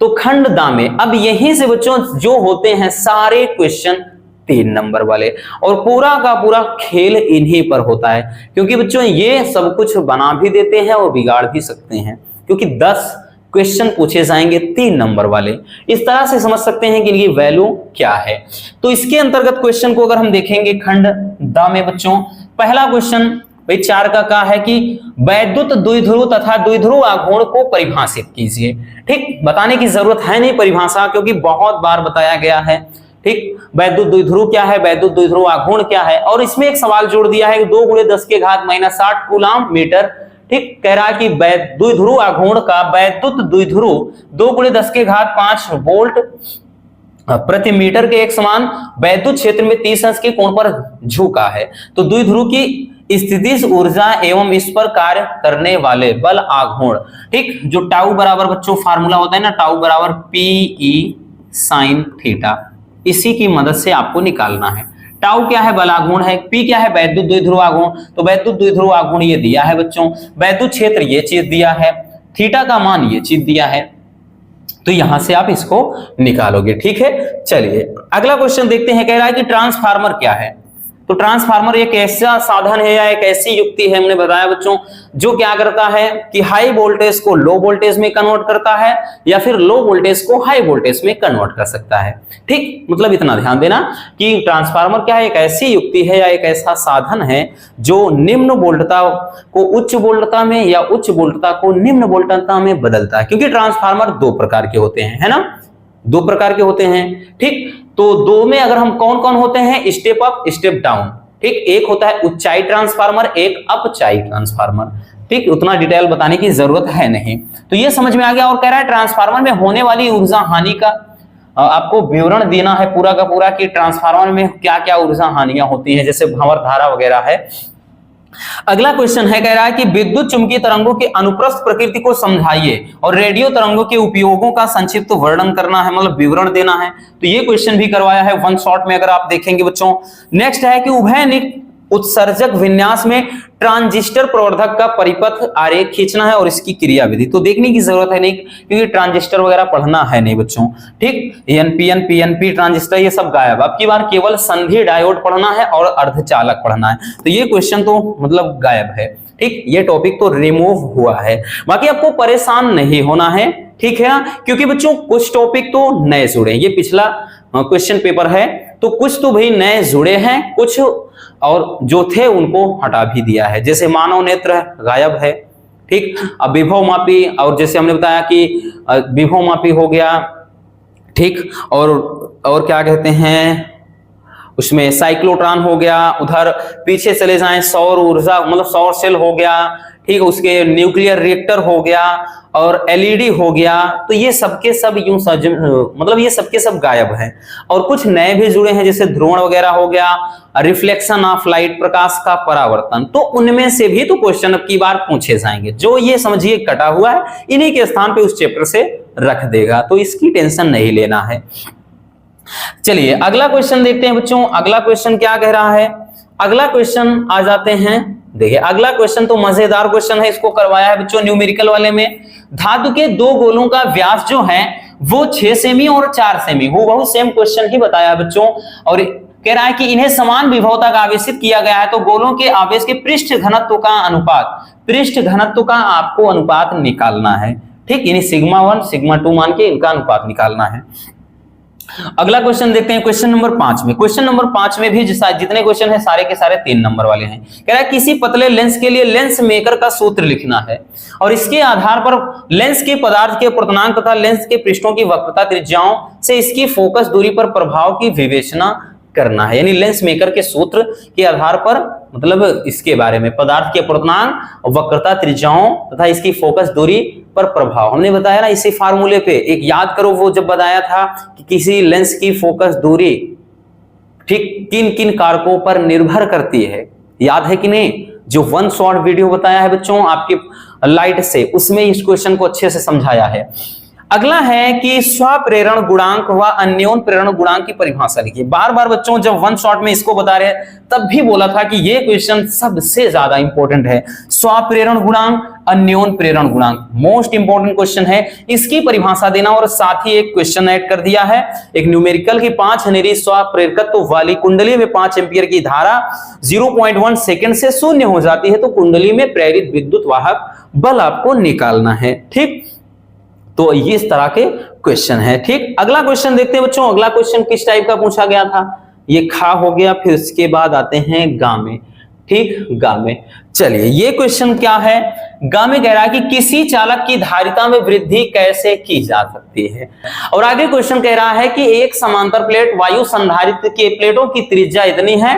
तो खंड दा में अब यहीं से बच्चों जो होते हैं सारे क्वेश्चन 3 नंबर वाले, और पूरा का पूरा खेल इन्हीं पर होता है, क्योंकि बच्चों ये सब कुछ बना भी देते हैं और बिगाड़ भी सकते हैं, क्योंकि 10 क्वेश्चन पूछे जाएंगे 3 नंबर वाले। इस तरह से समझ सकते हैं कि इनकी वैल्यू क्या है। तो इसके अंतर्गत क्वेश्चन को अगर हम देखेंगे खंड द में बच्चों, पहला क्वेश्चन भाई 4 का क्या है कि वैद्युत द्विध्रुव तथा द्विध्रुव आघूर्ण को परिभाषित कीजिए। ठीक, बताने की जरूरत है नहीं परिभाषा, क्योंकि बहुत बार बताया गया है। ठीक, वैद्युत द्विध्रुव क्या है, वैद्युत द्विध्रुव आघूर्ण क्या है, और इसमें एक सवाल जोड़ दिया है 2 × 10⁻⁻⁷ कूलाम मीटर। ठीक, कह रहा है कि द्विध्रुव आघूर्ण का वैद्युत द्विध्रुव 2 × 10⁵ वोल्ट प्रति मीटर के एक समान वैद्युत क्षेत्र में 30 अंश के कोण पर झुका है। तो द्विध्रुव की स्थितिज ऊर्जा एवं इस पर कार्य करने वाले बल आघूर्ण, ठीक, जो टाउ बराबर बच्चों फार्मूला होता है ना, टाउ बराबर PE sin थीटा, इसी की मदद से आपको निकालना है। टाउ क्या है? बल आघूर्ण है। P क्या है? वैद्युत द्विध्रुव आघूर्ण। तो वैद्युत द्विध्रुव आघूर्ण ये दिया है बच्चों, वैद्युत क्षेत्र ये चीज दिया है, थीटा का मान ये चीज दिया है, तो यहां से आप इसको निकालोगे। ठीक है, चलिए अगला क्वेश्चन देखते हैं। कह रहा है कि ट्रांसफार्मर क्या है? तो ट्रांसफार्मर एक ऐसा साधन है या एक ऐसी युक्ति है, हमने बताया बच्चों, जो क्या करता है कि हाई वोल्टेज को लो वोल्टेज में कन्वर्ट करता है या फिर लो वोल्टेज को हाई वोल्टेज में कन्वर्ट कर सकता है। ठीक, मतलब इतना ध्यान देना कि ट्रांसफार्मर क्या है? एक ऐसी युक्ति है या एक ऐसा साधन है जो निम्न वोल्टता को उच्च वोल्टता में या उच्च वोल्टता को निम्न वोल्टता में बदलता है। क्योंकि ट्रांसफार्मर 2 प्रकार के होते हैं, है ना, 2 प्रकार के होते हैं। ठीक, तो 2 में अगर हम कौन कौन होते हैं? Step up, step down. ठीक, एक होता है ऊंचाई ट्रांसफार्मर, एक अपचाई ट्रांसफार्मर। ठीक, उतना डिटेल बताने की जरूरत है नहीं, तो ये समझ में आ गया। और कह रहा है ट्रांसफार्मर में होने वाली ऊर्जा हानि का आपको विवरण देना है पूरा का पूरा, कि ट्रांसफार्मर में क्या क्या ऊर्जा हानियां होती हैं, जैसे भंवर धारा वगैरह है। अगला क्वेश्चन है, कह रहा है कि विद्युत चुंबकीय तरंगों की अनुप्रस्थ प्रकृति को समझाइए और रेडियो तरंगों के उपयोगों का संक्षिप्त वर्णन करना है, मतलब विवरण देना है। तो ये क्वेश्चन भी करवाया है 1 शॉट में, अगर आप देखेंगे बच्चों। नेक्स्ट है कि उभयनिष्ठ उत्सर्जक विन्यास में ट्रांजिस्टर प्रवर्धक का परिपथ आरेख खींचना है और इसकी क्रियाविधि। तो देखने की जरूरत है नहीं, क्योंकि ट्रांजिस्टर वगैरह पढ़ना है नहीं बच्चों। ठीक, एनपीएन, पीएनपी, ट्रांजिस्टर ये सब गायब। अब की बार केवल संधि डायोड पढ़ना है और अर्धचालक पढ़ना है, तो ये क्वेश्चन तो मतलब गायब है। ठीक, ये टॉपिक तो रिमूव हुआ है। बाकी आपको परेशान नहीं होना है, ठीक है ना, क्योंकि बच्चों कुछ टॉपिक तो नए जुड़े, ये पिछला क्वेश्चन पेपर है, तो कुछ तो भाई नए जुड़े हैं, कुछ और जो थे उनको हटा भी दिया है। जैसे मानव नेत्र गायब है। ठीक, अब विभव मापी, और जैसे हमने बताया कि विभव मापी हो गया। ठीक, और क्या कहते हैं उसमें साइक्लोट्रॉन हो गया। उधर पीछे चले जाएं, सौर ऊर्जा मतलब सौर सेल हो गया। ठीक, उसके न्यूक्लियर रिएक्टर हो गया और एलईडी हो गया। तो ये सबके सब यूं मतलब ये सबके सब गायब हैं, और कुछ नए भी जुड़े हैं, जैसे ध्रुवण वगैरह हो गया, रिफ्लेक्शन ऑफ लाइट, प्रकाश का परावर्तन। तो उनमें से भी तो क्वेश्चन अब की बार पूछे जाएंगे। जो ये समझिए कटा हुआ है, इन्हीं के स्थान पे उस चैप्टर से रख देगा, तो इसकी टेंशन नहीं लेना है। चलिए अगला क्वेश्चन देखते हैं बच्चों। अगला क्वेश्चन क्या कह रहा है? अगला क्वेश्चन आ जाते हैं, देखिए अगला क्वेश्चन तो मजेदार क्वेश्चन है, इसको करवाया है बच्चों न्यूमेरिकल वाले में। धातु के 2 गोलों का व्यास जो है वो 6 सेमी और 4 सेमी, वो बहुत सेम क्वेश्चन ही बताया है बच्चों। और कह रहा है कि इन्हें समान विभव तक आवेशित किया गया है, तो गोलों के आवेश के पृष्ठ घनत्व का अनुपात, पृष्ठ घनत्व का आपको अनुपात निकालना है। ठीक, यानी सिग्मा 1 सिग्मा 2 मान के इनका अनुपात निकालना है। अगला क्वेश्चन देखते हैं क्वेश्चन नंबर 5 में। क्वेश्चन नंबर 5 में भी जितने क्वेश्चन है सारे के सारे 3 नंबर वाले हैं। कह रहा है किसी पतले लेंस के लिए लेंस मेकर का सूत्र लिखना है और इसके आधार पर लेंस के पदार्थ के पूर्णांक तथा लेंस के पृष्ठों की वक्रता त्रिज्याओं से इसकी फोकस दूरी पर प्रभाव की विवेचना करना है। यानी लेंस मेकर के सूत्र के आधार पर, मतलब इसके बारे में पदार्थ के पूर्णांक, वक्रता त्रिज्याओं तथा इसकी फोकस दूरी पर प्रभाव। हमने बताया ना इसी फार्मूले पे, एक याद करो वो जब बताया था कि किसी लेंस की फोकस दूरी ठीक किन किन कारकों पर निर्भर करती है, याद है कि नहीं? जो 1 शॉर्ट वीडियो बताया है बच्चों आपके लाइट से, उसमें इस क्वेश्चन को अच्छे से समझाया है। अगला है कि स्वप्रेरण गुणांक व अन्योन प्रेरण गुणांक की परिभाषा लिखिए। बार बार बच्चों जब 1 शॉट में इसको बता रहे तब भी बोला था कि ये क्वेश्चन सबसे ज्यादा इंपॉर्टेंट है। स्वप्रेरण गुणांक, अन्योन प्रेरण गुणांक मोस्ट इंपॉर्टेंट क्वेश्चन है, इसकी परिभाषा देना। और साथ ही एक क्वेश्चन ऐड कर दिया है, एक न्यूमेरिकल की 5 हेनरी स्वप्रेरकत्व वाली कुंडली में 5 एम्पियर की धारा 0.1 सेकंड से शून्य हो जाती है, तो कुंडली में प्रेरित विद्युत वाहक बल आपको निकालना है। ठीक, तो ये इस तरह के क्वेश्चन है। ठीक, अगला क्वेश्चन देखते हैं बच्चों। अगला क्वेश्चन किस टाइप का पूछा गया था? ये खा हो गया, फिर उसके बाद आते हैं गा में। ठीक, गा में चलिए ये क्वेश्चन क्या है? गा में कह रहा है कि किसी चालक की धारिता में वृद्धि कैसे की जा सकती है। और आगे क्वेश्चन कह रहा है कि एक समांतर प्लेट वायु संधारित्र के प्लेटों की त्रिज्या इतनी है,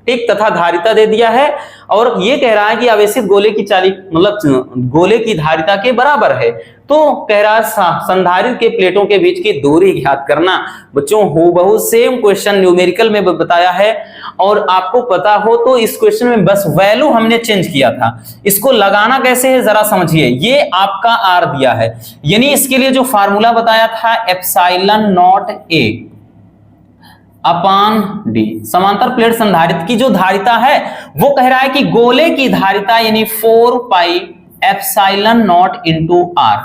ठीक, तथा धारिता दे दिया है, और ये कह रहा है कि आवेशित गोले की चाली मतलब गोले की धारिता के बराबर है। तो कह रहा है संधारित्र के प्लेटों के बीच की दूरी ज्ञात करना। बच्चों हूबहू सेम क्वेश्चन न्यूमेरिकल में बताया है, और आपको पता हो तो इस क्वेश्चन में बस वैल्यू हमने चेंज किया था। इसको लगाना कैसे है जरा समझिए। ये आपका आर दिया है, यानी इसके लिए जो फार्मूला बताया था epsilon not a upon D, समांतर प्लेट संधारित्र की जो धारिता है वो कह रहा है कि गोले की धारिता यानी 4 pi epsilon not into R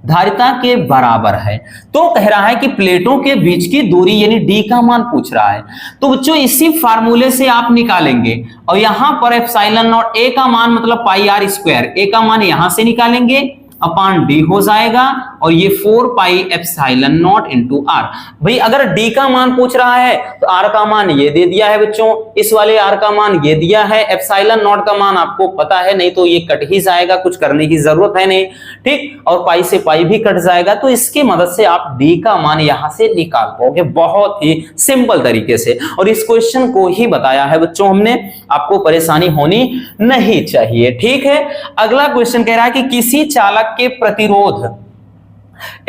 धारिता के बराबर है। तो कह रहा है कि प्लेटों के बीच की दूरी यानी डी का मान पूछ रहा है। तो बच्चों इसी फार्मूले से आप निकालेंगे, और यहां पर एप्सिलॉन नॉट ए का मान मतलब पाई आर स्क्वायर, ए का मान यहां से निकालेंगे अपान डी हो जाएगा, और ये 4 pi epsilon not into R. भाई अगर डी का मान पूछ रहा है तो आर का मान ये दे दिया है बच्चों, इस वाले आर का मान ये दिया है, एप्सिलॉन नॉट का मान आपको पता है, नहीं तो ये कट ही जाएगा, कुछ करने की जरूरत है नहीं, ठीक, और पाई से पाई भी कट जाएगा। तो इसकी मदद से आप डी का मान यहां से निकाल पाओगे बहुत ही सिंपल तरीके से, और इस क्वेश्चन को ही बताया है बच्चों हमने, आपको परेशानी होनी नहीं चाहिए, ठीक है। अगला क्वेश्चन कह रहा है कि किसी चालक के प्रतिरोध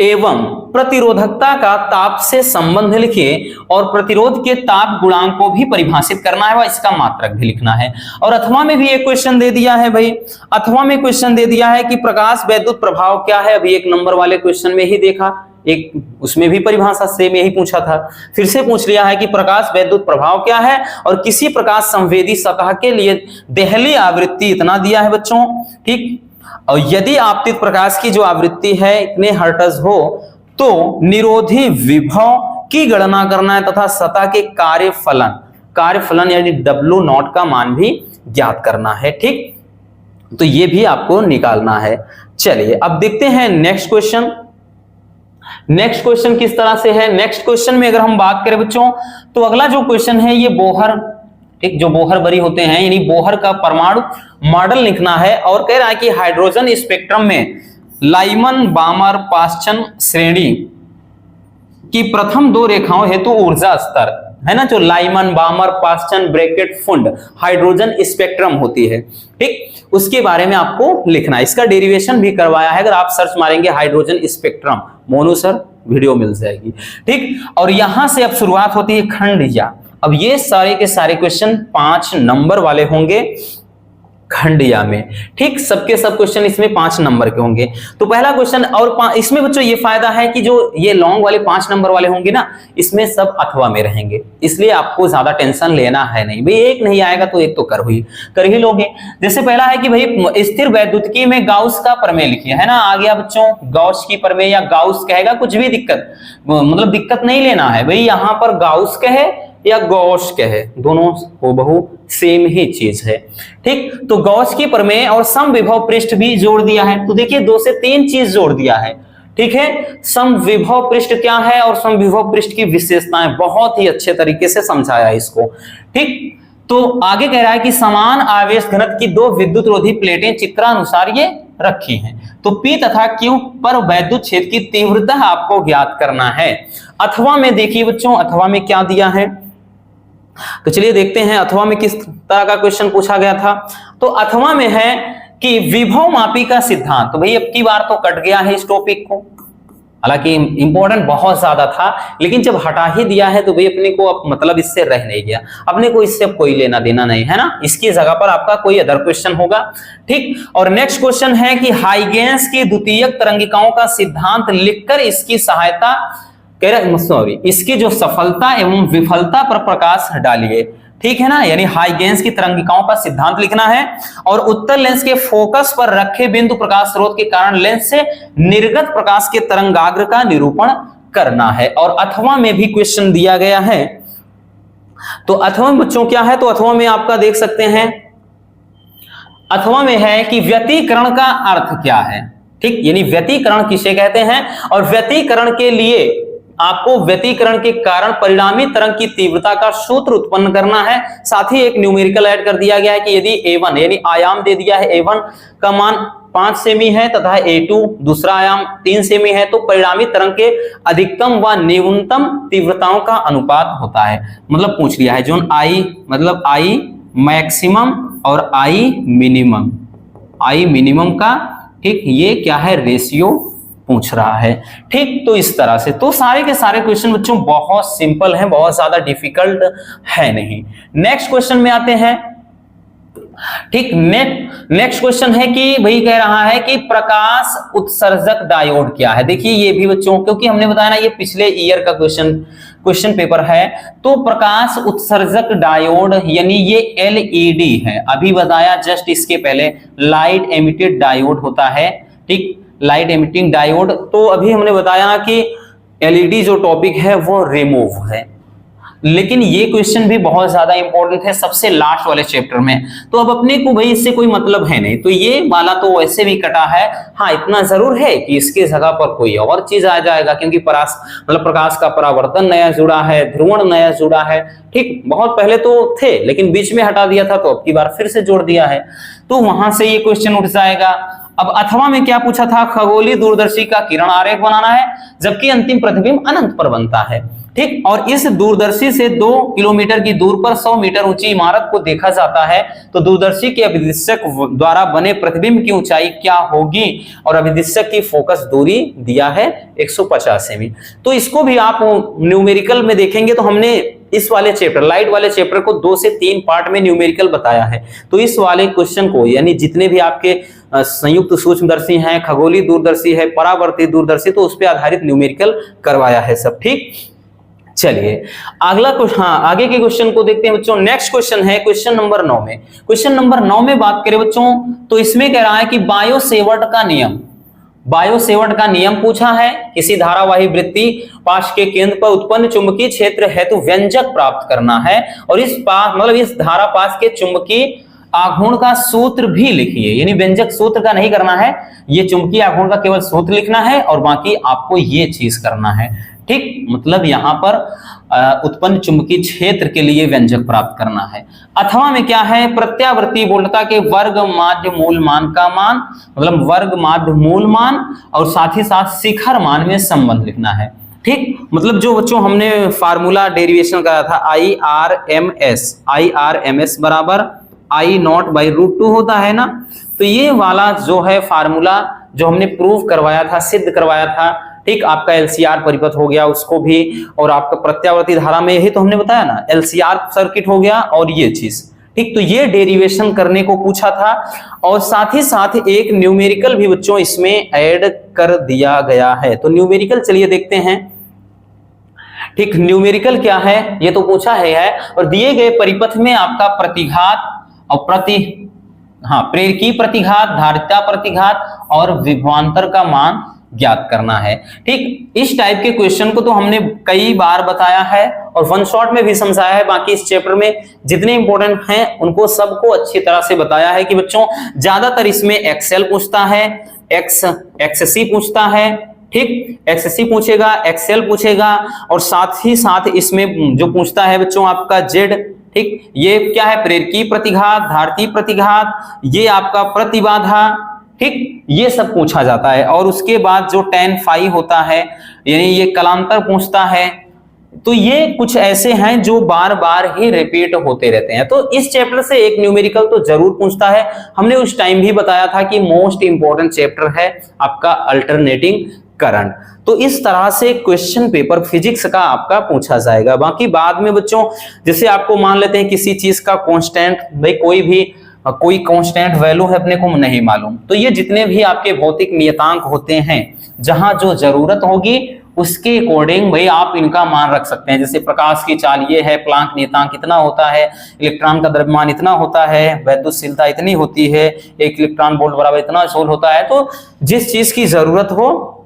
एवं प्रतिरोधकता का ताप से संबंध लिखिए, और प्रतिरोध के ताप गुणांक को भी परिभाषित करना है, व इसका मात्रक भी लिखना है। और अथवा में भी एक क्वेश्चन दे दिया है भाई, अथवा में क्वेश्चन दे दिया है कि प्रकाश वैद्युत प्रभाव क्या है। अभी एक नंबर वाले क्वेश्चन में ही देखा, एक उसमें भी परिभाषा से में ही पूछा था, फिर से पूछ लिया है कि प्रकाश वैद्युत प्रभाव क्या है, और किसी प्रकाश संवेदी सतह के लिए देहली आवृत्ति इतना दिया है बच्चों, ठीक। और यदि आपतित प्रकाश की जो आवृत्ति है इतने हर्ट्ज हो तो निरोधी विभव की गणना करना है, तथा सतह के कार्यफलन यानी W0 का मान भी ज्ञात करना है, ठीक। तो ये भी आपको निकालना है। चलिए अब देखते हैं नेक्स्ट क्वेश्चन। नेक्स्ट क्वेश्चन किस तरह से है। नेक्स्ट क्वेश्चन में अगर हम बात करें बच्चों, तो अगला जो क्वेश्चन है ये बोहर, एक जो बोहर बरी होते हैं यानी बोहर का परमाणु मॉडल लिखना है, और कह रहा है कि हाइड्रोजन स्पेक्ट्रम में लाइमन बामर पाश्चन श्रेणी की प्रथम 2 रेखाओं हेतु ऊर्जा स्तर है ना, जो लाइमन बामर पाश्चन ब्रैकेट फुंड हाइड्रोजन स्पेक्ट्रम होती है, ठीक, उसके बारे में आपको लिखना है। इसका डेरिवेशन भी करवाया है, अगर आप सर्च मारेंगे hydrogen spectrum Monu sir video मिल जाएगी, ठीक। और यहां से अब शुरुआत होती है खंडिया। अब ये सारे के सारे क्वेश्चन 5 नंबर वाले होंगे खंडिया में, ठीक, सबके सब क्वेश्चन इसमें 5 नंबर के होंगे। तो पहला क्वेश्चन, और इसमें बच्चों ये फायदा है कि जो ये लॉन्ग वाले 5 नंबर वाले होंगे ना, इसमें सब अथवा में रहेंगे, इसलिए आपको ज्यादा टेंशन लेना है नहीं। भाई एक नहीं आएगा तो एक तो कर ही लोगे। जैसे पहला है कि भाई स्थिर वैद्युतिकी में गाउस का प्रमेय लिखिए, है ना, आ गया बच्चों गाउस की प्रमेय, या गाउस कहेगा कुछ भी दिक्कत नहीं लेना है भाई, यहां पर गाउस कहे या गॉस कहे, दोनों हूबहू सेम ही चीज है, ठीक। तो गॉस की प्रमेय और समविभव पृष्ठ भी जोड़ दिया है। तो देखिए 2 से 3 चीज जोड़ दिया है, ठीक है। समविभव पृष्ठ क्या है और समविभव पृष्ठ की विशेषताएं बहुत ही अच्छे तरीके से समझाया है इसको, ठीक। तो आगे कह रहा है कि समान आवेश घनत्व की 2 विद्युत रोधी प्लेटें चित्रानुसार ये रखी हैं। तो P तथा Q पर वैद्युत क्षेत्र की तीव्रता आपको ज्ञात करना है। अथवा में देखिए बच्चों, अथवा में क्या दिया है, तो चलिए देखते हैं अथवा में किस तरह का क्वेश्चन पूछा गया था। तो अथवा में है कि विभव मापी का सिद्धांत। तो भाई अब की बार तो कट गया है इस टॉपिक को, हालांकि इंपॉर्टेंट बहुत ज्यादा था, लेकिन जब हटा ही दिया है तो भाई अपने को अब मतलब इससे रह नहीं गया, अपने को इससे कोई लेना देना नहीं है ना, इसकी जगह पर आपका कोई अदर क्वेश्चन होगा, ठीक। और नेक्स्ट क्वेश्चन है कि हाइगेंस की द्वितीयक तरंगिकाओं का सिद्धांत लिखकर इसकी सहायता इसकी जो सफलता एवं विफलता पर प्रकाश डालिए, ठीक है ना, यानी हाइगेंस की तरंगिकाओं का सिद्धांत लिखना है, और उत्तर लेंस के फोकस पर रखे बिंदु प्रकाश स्रोत के कारण लेंस से निर्गत प्रकाश के तरंगाग्र का निरूपण करना है। और अथवा में भी क्वेश्चन दिया गया है। तो अथवा में बच्चों क्या है, तो अथवा में आपका देख सकते हैं, अथवा में है कि व्यतिकरण का अर्थ क्या है, ठीक, यानी व्यतिकरण किसे कहते हैं, और व्यतिकरण के लिए आपको व्यतिकरण के कारण परिणामी तरंग की तीव्रता का सूत्र उत्पन्न करना है। साथ ही एक न्यूमेरिकल ऐड कर दिया गया है कि यदि A1 यानी आयाम दे दिया है, A1 का मान 5 सेमी है तथा A2 दूसरा आयाम 3 सेमी है, तो परिणामी तरंग के अधिकतम व न्यूनतम तीव्रताओं का अनुपात होता है। मतलब पूछ लिया है जोन I मतलब I मैक्सिमम और आई मिनिमम का, ठीक, ये क्या है, रेशियो पूछ रहा है। ठीक, तो इस तरह से तो सारे के सारे क्वेश्चन बच्चों बहुत सिंपल हैं, बहुत ज्यादा डिफिकल्ट है नहीं। नेक्स्ट क्वेश्चन में आते हैं। ठीक, नेक्स्ट क्वेश्चन है कि भाई कह रहा है कि प्रकाश उत्सर्जक डायोड क्या है। देखिए ये भी बच्चों, क्योंकि हमने बताया ना ये पिछले ईयर का क्वेश्चन पेपर है, तो प्रकाश उत्सर्जक डायोड यानी ये एलईडी है। अभी बताया जस्ट इसके पहले लाइट एमिटेड डायोड होता है। ठीक, लाइट एमिटिंग डायोड, तो अभी हमने बताया कि एलईडी जो टॉपिक है वो रिमूव है, लेकिन ये क्वेश्चन भी बहुत ज्यादा इंपॉर्टेंट है सबसे लास्ट वाले चैप्टर में। तो अब अपने को भाई इससे कोई मतलब है नहीं, तो ये वाला तो वैसे भी कटा है। हाँ, इतना जरूर है कि इसके जगह पर कोई और चीज आ जाएगा, क्योंकि प्रकाश का परावर्तन नया जुड़ा है, ध्रुवण नया जुड़ा है। ठीक, बहुत पहले तो थे लेकिन बीच में हटा दिया था, तो अब की बार फिर से जोड़ दिया है, तो वहां से ये क्वेश्चन उठ जाएगा। अब अथवा में क्या पूछा था, खगोलीय दूरदर्शी का किरण आरेख बनाना है, जबकि अंतिम प्रतिबिंब अनंत पर बनता है। ठीक, और इस दूरदर्शी से 2 किलोमीटर की दूर पर 100 मीटर ऊंची इमारत को देखा जाता है, तो दूरदर्शी के अभिदिशक द्वारा बने प्रतिबिंब की ऊंचाई क्या होगी, और अभिदिशक की फोकस दूरी दिया है 150 सेमी। तो इसको भी आप न्यूमेरिकल में देखेंगे, तो हमने इस वाले चैप्टर, लाइट वाले चैप्टर को 2 से 3 पार्ट में न्यूमेरिकल बताया है। तो इस वाले क्वेश्चन को, यानी जितने भी आपके संयुक्त सूक्ष्मदर्शी हैं, खगोलीय दूरदर्शी है, परावर्तित दूरदर्शी, तो उस पर आधारित न्यूमेरिकल करवाया है सब। ठीक, चलिए अगला क्वेश्चन, हाँ आगे के क्वेश्चन को देखते हैं बच्चों। नेक्स्ट क्वेश्चन है क्वेश्चन नंबर 9 में। क्वेश्चन नंबर 9 में बात करें बच्चों, तो इसमें कह रहा है कि बायो-सेवर्ट का नियम पूछा है। किसी धारावाही वृत्ति पाश के केंद्र पर उत्पन्न चुंबकीय क्षेत्र हेतु व्यंजक प्राप्त करना है, और इस धारा पाश के चुंबकीय आघूर्ण का सूत्र भी लिखिए। यानी व्यंजक सूत्र का नहीं करना है, ये चुंबकीय आघूर्ण का केवल सूत्र लिखना है, और बाकी आपको ये चीज करना है। ठीक, मतलब यहां पर उत्पन्न चुंबकीय क्षेत्र के लिए व्यंजक प्राप्त करना है। अथवा में क्या है, प्रत्यावर्ती वोल्टता के वर्ग माध्य मूल मान का मान, मतलब वर्ग माध्य मूल मान, और साथ ही साथ शिखर मान में संबंध लिखना है। ठीक, मतलब जो बच्चों हमने फार्मूला डेरिवेशन करा था, IRMS बराबर I0/√2 होता है ना, तो ये वाला जो है फार्मूला जो हमने प्रूव करवाया था, सिद्ध करवाया था। ठीक, आपका LCR परिपथ हो गया उसको भी, और आपका प्रत्यावर्ती धारा में यही तो हमने बताया ना, LCR सर्किट हो गया, और ये चीज। ठीक, तो ये डेरिवेशन करने को पूछा था, और साथ ही साथ एक न्यूमेरिकल भी बच्चों इसमें ऐड कर दिया गया है। तो न्यूमेरिकल चलिए देखते हैं। ठीक, न्यूमेरिकल क्या है ये तो पूछा है, और दिए गए परिपथ में आपका प्रतिघात और प्रेरकी प्रतिघात, धारिता प्रतिघात और विभवांतर का मान ज्ञात करना है। ठीक, इस टाइप के क्वेश्चन को तो हमने कई बार बताया है और वन शॉट में भी समझाया है। बाकी इस चैप्टर में जितने इंपॉर्टेंट हैं उनको सबको अच्छी तरह से बताया है कि बच्चों ज्यादातर इसमें एक्सेल पूछता है, एक्ससी पूछता है। ठीक, एक्ससी पूछेगा, एक्सेल पूछेगा, और साथ ही साथ इसमें जो पूछता है बच्चों आपका जेड। ठीक, ये क्या है, प्रेरकी प्रतिघात, धारिती प्रतिघात, ये आपका प्रतिबाधा। ठीक, ये सब पूछा जाता है, और उसके बाद जो tan phi होता है, यानी ये कलांतर पूछता है। तो ये कुछ ऐसे हैं जो बार बार ही रिपीट होते रहते हैं। तो इस चैप्टर से एक न्यूमेरिकल तो जरूर पूछता है। हमने उस टाइम भी बताया था कि मोस्ट इंपॉर्टेंट चैप्टर है आपका अल्टरनेटिंग करंट। तो इस तरह से क्वेश्चन पेपर फिजिक्स का आपका पूछा जाएगा। बाकी बाद में बच्चों जैसे आपको मान लेते हैं किसी चीज का कांस्टेंट, भाई कोई कांस्टेंट वैल्यू है अपने को नहीं मालूम, तो ये जितने भी आपके भौतिक नियतांक होते हैं, जहां जो जरूरत होगी उसके अकॉर्डिंग भाई आप इनका मान रख सकते हैं। जैसे प्रकाश की चाल ये है, प्लांक नियतांक इतना होता है, इलेक्ट्रॉन का द्रव्यमान इतना होता है, वैद्युतशीलता इतनी होती है, 1 इलेक्ट्रॉन वोल्ट बराबर इतना जूल होता है। तो जिस चीज की जरूरत हो,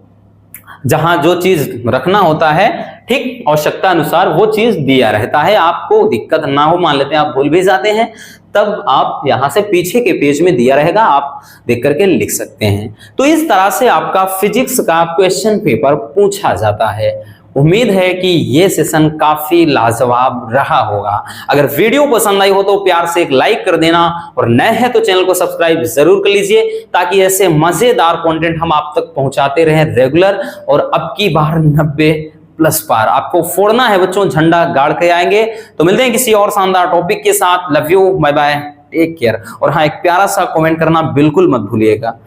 जहां जो चीज रखना होता है, ठीक, आवश्यकता अनुसार वो चीज दिया रहता है। आपको दिक्कत ना हो, मान लेते हैं आप भूल भी जाते हैं, तब आप यहां से पीछे के पेज में दिया रहेगा, आप देख करके लिख सकते हैं। तो इस तरह से आपका फिजिक्स का क्वेश्चन पेपर पूछा जाता है। उम्मीद है कि ये सेशन काफी लाजवाब रहा होगा। अगर वीडियो पसंद आई हो तो प्यार से एक लाइक कर देना, और नए हैं तो चैनल को सब्सक्राइब जरूर कर लीजिए, ताकि ऐसे मजेदार कंटेंट हम आप तक पहुंचाते रहें रेगुलर। और अब की बार 90 प्लस पार। आपको फोड़ना है बच्चों, झंडा गाड़ के आएंगे। तो मिलते हैं किसी और शानदार टॉपिक के साथ। Love you, bye bye, take care. और हाँ, एक प्यारा सा कमेंट करना बिल्कुल मत भूलिएगा।